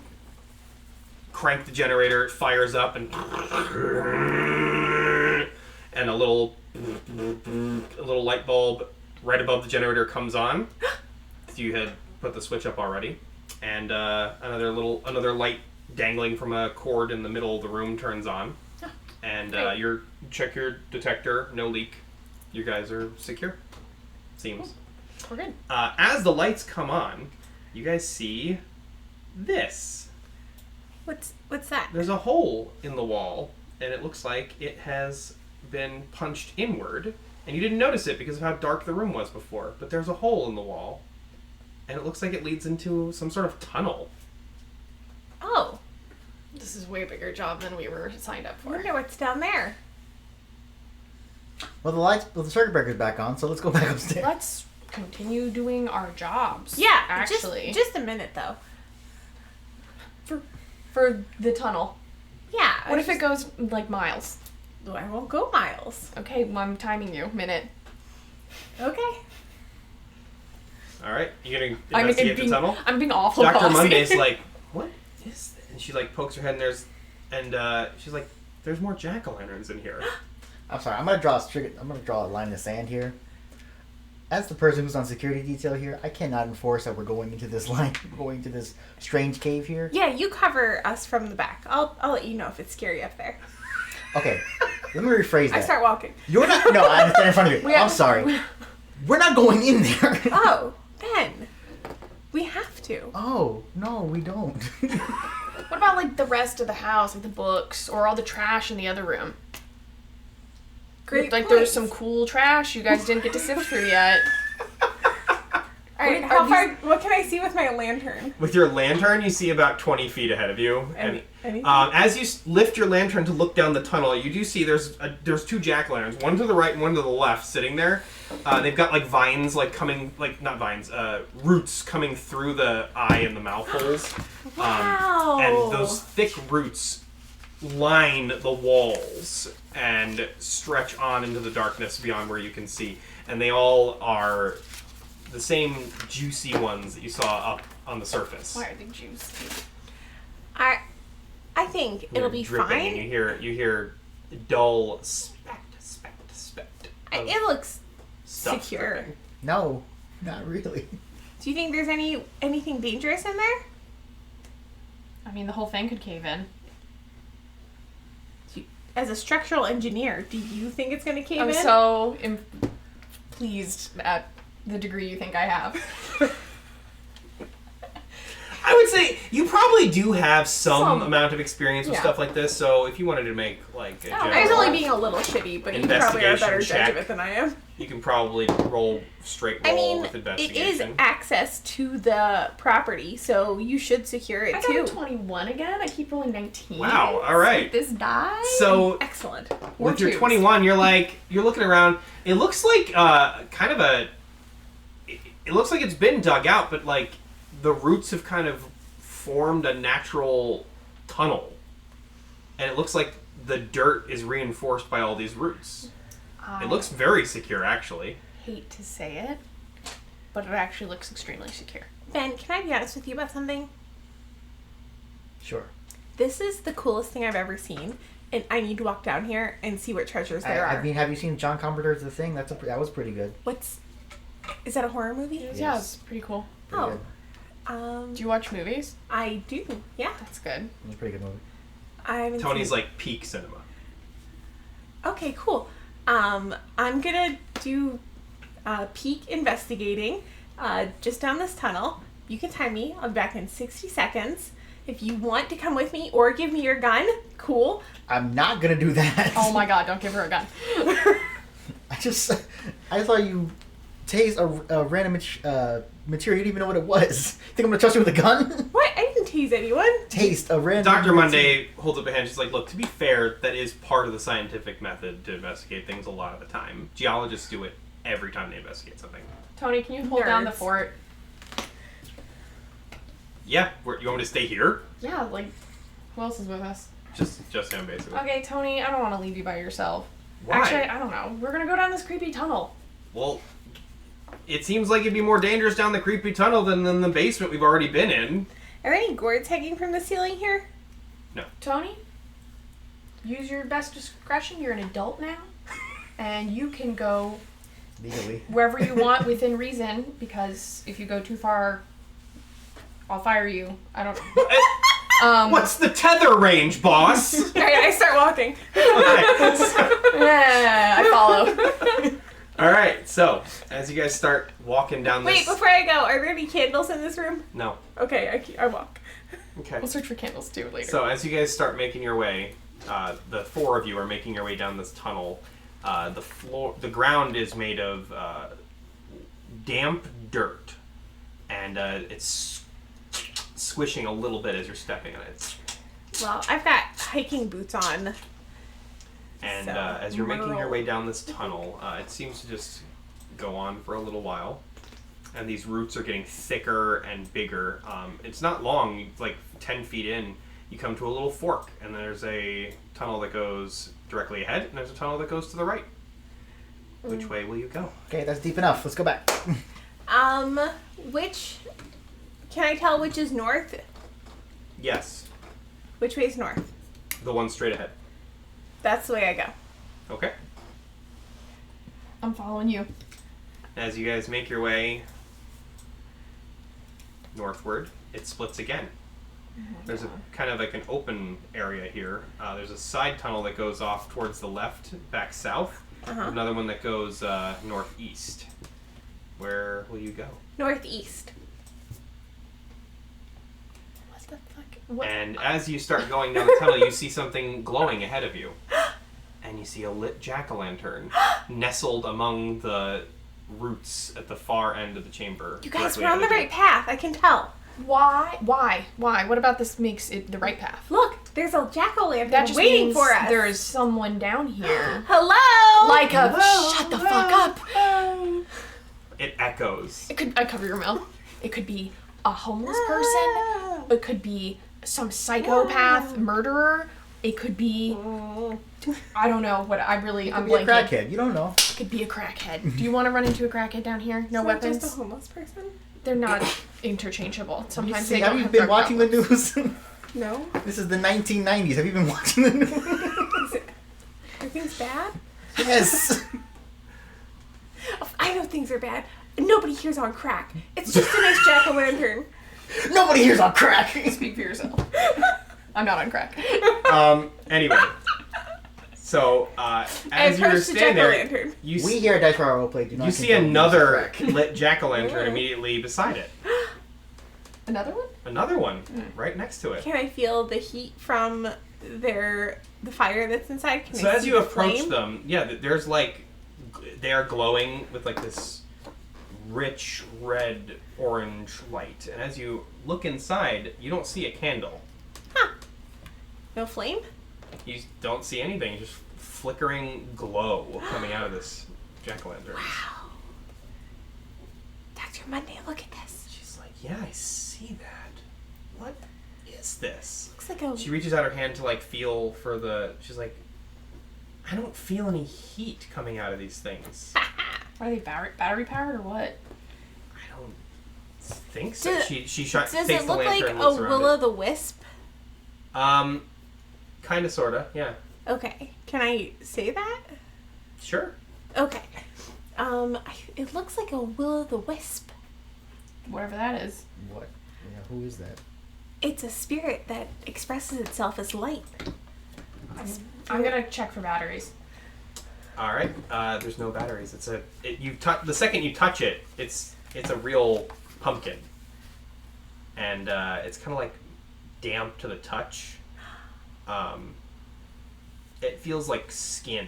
crank the generator, it fires up and a little light bulb right above the generator comes on. So you had put the switch up already, and another light dangling from a cord in the middle of the room turns on, and you check your detector, no leak. You guys are secure. Seems. We're good. As the lights come on, you guys see this. What's that? There's a hole in the wall, and it looks like it has been punched inward, and you didn't notice it because of how dark the room was before, but there's a hole in the wall, and it looks like it leads into some sort of tunnel. Oh. This is a way bigger job than we were signed up I for. wonder what's down there. Well, the circuit breaker's back on, so let's go back upstairs. Let's continue doing our jobs. Yeah, actually. Just a minute though. For the tunnel. Yeah. What if it goes like miles? I won't go miles. Okay, well, I'm timing you. Minute. Okay. All right, you gonna I'm investigate the tunnel? I'm being awful. Dr. bossy. Monday's like, what is this? And she like pokes her head and she's like, there's more jack-o'-lanterns in here. I'm sorry. I'm gonna draw a line in the sand here. As the person who's on security detail here, I cannot enforce that we're going into this strange cave here. Yeah, you cover us from the back. I'll let you know if it's scary up there. Okay, let me rephrase that. I start walking. You're not. No, I understand in front of you. I'm sorry. We're not going in there. Oh, Ben. We have to. Oh no, we don't. What about like the rest of the house, like the books, or all the trash in the other room? Great. Like point. there's some cool trash you guys didn't get to sift through yet. All right, Are how these- far? What can I see with my lantern? With your lantern, you see about 20 feet ahead of you. Anything? As you lift your lantern to look down the tunnel, you do see there's two jack-o'-lanterns, one to the right and one to the left, sitting there. They've got like vines, like coming, like not vines, roots coming through the eye and the mouth holes. Wow. And those thick roots line the walls and stretch on into the darkness beyond where you can see. And they all are the same juicy ones that you saw up on the surface. Why are they juicy? I think it'll be dripping, fine. and you hear dull spect. It looks Stuff secure. dripping. No, not really. Do you think there's anything dangerous in there? I mean, the whole thing could cave in. As a structural engineer, do you think it's going to cave I'm in? so pleased at the degree you think I have. I would say you probably do have some Some. amount of experience with Yeah. stuff like this, so if you wanted to make like a I was general, only being a little shitty, but you probably are a better Investigation judge of check. it than I am. you can probably roll straight roll I mean, with it investigation. is access to the property, so you should secure it I too. got a 21 again. I keep rolling 19. Wow, all right. This die. So Excellent. with your twos. 21, you're looking around. It looks like kind of a. It looks like it's been dug out, but like the roots have kind of formed a natural tunnel. And it looks like the dirt is reinforced by all these roots. It looks very secure, actually. Hate to say it, but it actually looks extremely secure. Ben, can I be honest with you about something? Sure. This is the coolest thing I've ever seen, and I need to walk down here and see what treasures there are. I mean, have you seen John Carpenter's The Thing? That was pretty good. Is that a horror movie? Yeah, Yes. it's pretty cool. Pretty Oh. good. Do you watch movies? I do. Yeah. That's good. It was a pretty good movie. I haven't Tony's seen... like peak cinema. Okay, cool. I'm gonna do peak investigating just down this tunnel. You can time me. I'll be back in 60 seconds. If you want to come with me or give me your gun, cool. I'm not gonna do that. Oh my god, don't give her a gun. I thought you tased a random material. You didn't even know what it was. Think I'm gonna trust you with a gun? What? I didn't tease anyone. Taste a random. Dr. Monday holds up a hand. She's like, look, to be fair, that is part of the scientific method to investigate things a lot of the time. Geologists do it every time they investigate something. Tony, can you hold down the Nerds. fort? Yeah, you want me to stay here? Yeah, like, who else is with us? Just him, basically. Okay, Tony, I don't want to leave you by yourself. Why? Actually, I don't know. We're gonna go down this creepy tunnel. Well, it seems like it'd be more dangerous down the creepy tunnel than the basement we've already been in. Are there any gourds hanging from the ceiling here? Tony, use your best discretion. You're an adult now, and you can go Legally. wherever you want within reason. Because if you go too far, I'll fire you. I don't. What's the tether range, boss? Alright, I start walking. Okay. Yeah, I follow. All right, so as you guys start walking down this... Wait, before I go, are there any candles in this room? No. Okay, I walk. Okay. We'll search for candles too later. So as you guys start making your way, the four of you are making your way down this tunnel. The ground is made of damp dirt, and it's squishing a little bit as you're stepping on it. Well, I've got hiking boots on. And So, as you're making your merle. way down this tunnel, it seems to just go on for a little while. And these roots are getting thicker and bigger. It's not long, like 10 feet in, you come to a little fork. And there's a tunnel that goes directly ahead, and there's a tunnel that goes to the right. Which way will you go? Okay, that's deep enough. Let's go back. Which... Can I tell which is north? Yes, Which way is north? the one straight ahead. That's the way I go. Okay. I'm following you. As you guys make your way northward, it splits again. There's a kind of like an open area here. There's a side tunnel that goes off towards the left, back south. Another one that goes northeast. Where will you go? Northeast. What the fuck? What? And as you start going down the tunnel, you see something glowing ahead of you. And you see a lit jack-o'-lantern nestled among the roots at the far end of the chamber. You guys, directly we're on the ahead of right path. I can tell. Why? What about this makes it the right path? Look, there's a jack-o'-lantern That just waiting means for us. there is someone down here. Hello? Like a shut the fuck up. you. It echoes. It could I cover your mouth. It could be a homeless person. It could be some psychopath murderer. It could be I don't know what I'm Be a blanking. crackhead. You don't know. It could be a crackhead. Do you want to run into a crackhead down here? No Is that weapons. just a homeless person? They're not interchangeable. Sometimes they have don't you have been drug watching the problems. news? No. This is the 1990s. Have you been watching the news? Is it... Are things bad? Yes. Oh, I know things are bad. Nobody here's on crack. It's just a nice jack-o'-lantern. Nobody here's on crack. Speak for yourself. I'm not on crack. Anyway. So, as you're approached the standing there, jack-o'-lantern. you We see, here at Dice for Our Roleplay do not you see condone another use of lit jack-o'-lantern immediately beside it. Another one? Another one right next to it. Can I feel the heat from the fire that's inside? Can So I as see you the approach flame? them, yeah, there's like, they are glowing with like this rich red orange light. And as you look inside, you don't see a candle. No flame? You don't see anything, just flickering glow coming out of this jack-o'-lantern. Wow. Dr. Monday, look at this. She's like, yeah, I see that. What is What's this? Looks like a. She reaches out her hand to like feel for the. She's like, I don't feel any heat coming out of these things. Are they battery powered or what? I don't think so. Does- She Does takes it the look like lantern and a looks around will-o'-the-wisp? it. Kind of, sorta, yeah. Okay. Can I say that? Sure. Okay. It looks like a will-o'-the-wisp. Whatever that is. What? Yeah, who is that? It's a spirit that expresses itself as light. I'm gonna check for batteries. All right. There's no batteries. The second you touch it, it's a real pumpkin, and it's kind of like damp to the touch. It feels like skin.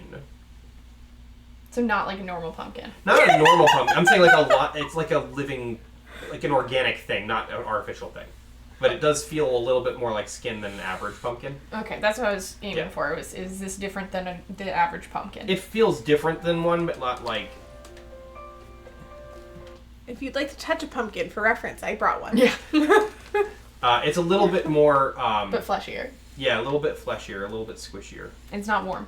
So not like a normal pumpkin. Not a normal pumpkin. I'm saying like a lot. It's like a living, like an organic thing, not an artificial thing. But it does feel a little bit more like skin than an average pumpkin. Okay, that's what I was aiming Yeah. for. Is this different than the average pumpkin? It feels different than one, but not like. If you'd like to touch a pumpkin, for reference, I brought one. Yeah. It's a little bit more. But fleshier. Yeah, a little bit fleshier, a little bit squishier. It's not warm.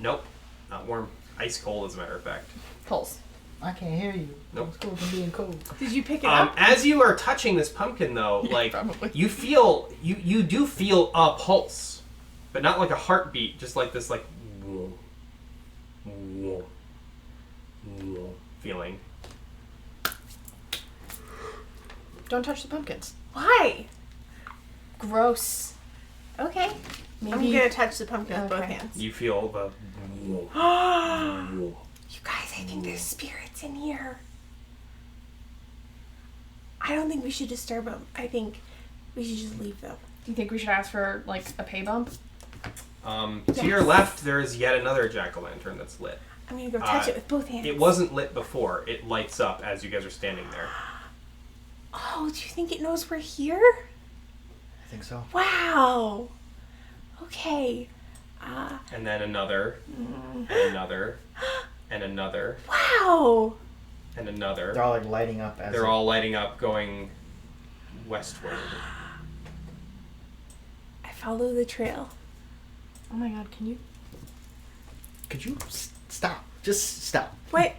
Nope, not warm. Ice cold, as a matter of fact. Pulse. I can't hear you. Nope. It's cold from being cold. Did you pick it up? As you are touching this pumpkin, though, like probably. you feel, you do feel a pulse, but not like a heartbeat, just like this, like whoa, whoa, whoa feeling. Don't touch the pumpkins. Why? Gross. Okay. Maybe. I'm gonna touch the pumpkin with both Okay. hands. You feel the. You guys, I think there's spirits in here. I don't think we should disturb them. I think we should just leave them. Do you think we should ask for like a pay bump? To your left, there is yet another jack-o'-lantern that's lit. I'm gonna go touch it with both hands. It wasn't lit before. It lights up as you guys are standing there. Oh, do you think it knows we're here? I think so. Wow. Okay. And then another, and another, and another, Wow. and another. They're all like lighting up as They're all lighting up, going westward. I follow the trail. Oh my god, can you? Could you stop? Just stop. What?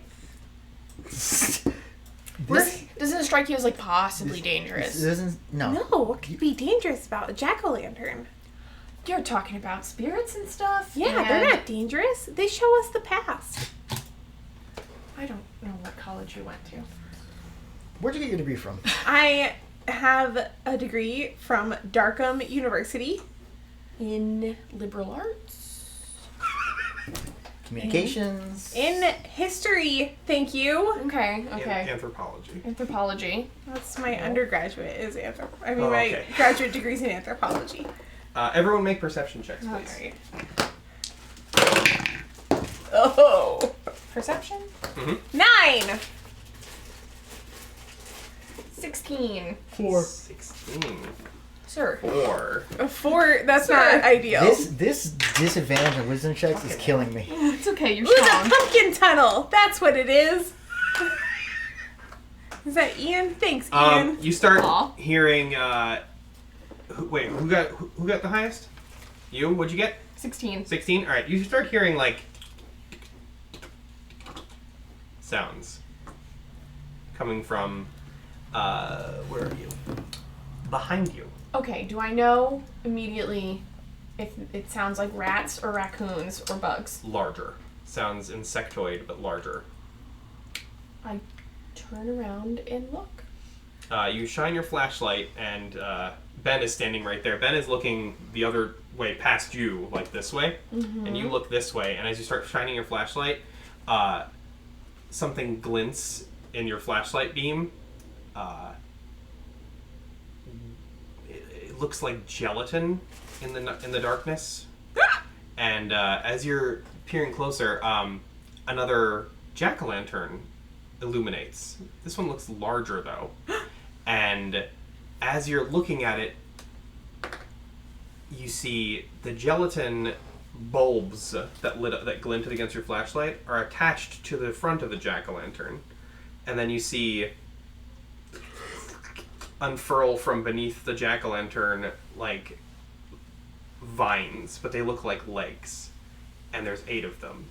Doesn't it strike you as like possibly dangerous? This isn't. No. No, what could be dangerous about a jack-o'-lantern? You're talking about spirits and stuff. Yeah, and they're not dangerous. They show us the past. I don't know what college you went to. Where'd you get your degree from? I have a degree from Darkham University. In liberal arts. Communications. In history, thank you. Okay. Anthropology. Anthropology. That's my undergraduate is my okay. graduate degree's in anthropology. Everyone make perception checks, please. Alright. Oh. Perception. 9. 16. 16. Sir. 4. A 4, that's not ideal. This disadvantage of wisdom checks is killing me. It's okay, you're Ooh, the strong. pumpkin tunnel. That's what it is. Is that Ian? Thanks, Ian. You start Aw. hearing. Who got the highest? You? What'd you get? 16. 16. All right. You start hearing like sounds coming from. Where are you? Behind you. Okay, do I know immediately if it sounds like rats or raccoons or bugs? Larger. Sounds insectoid, but larger. I turn around and look. You shine your flashlight, and Ben is standing right there. Ben is looking the other way past you, like this way, and you look this way. And as you start shining your flashlight, something glints in your flashlight beam. It looks like gelatin in the darkness. And as you're peering closer, another jack-o'-lantern illuminates. This one looks larger though. And as you're looking at it, you see the gelatin bulbs that glinted against your flashlight are attached to the front of the jack-o'-lantern. And then you see unfurl from beneath the jack-o'-lantern like vines, but they look like legs, and there's 8 of them.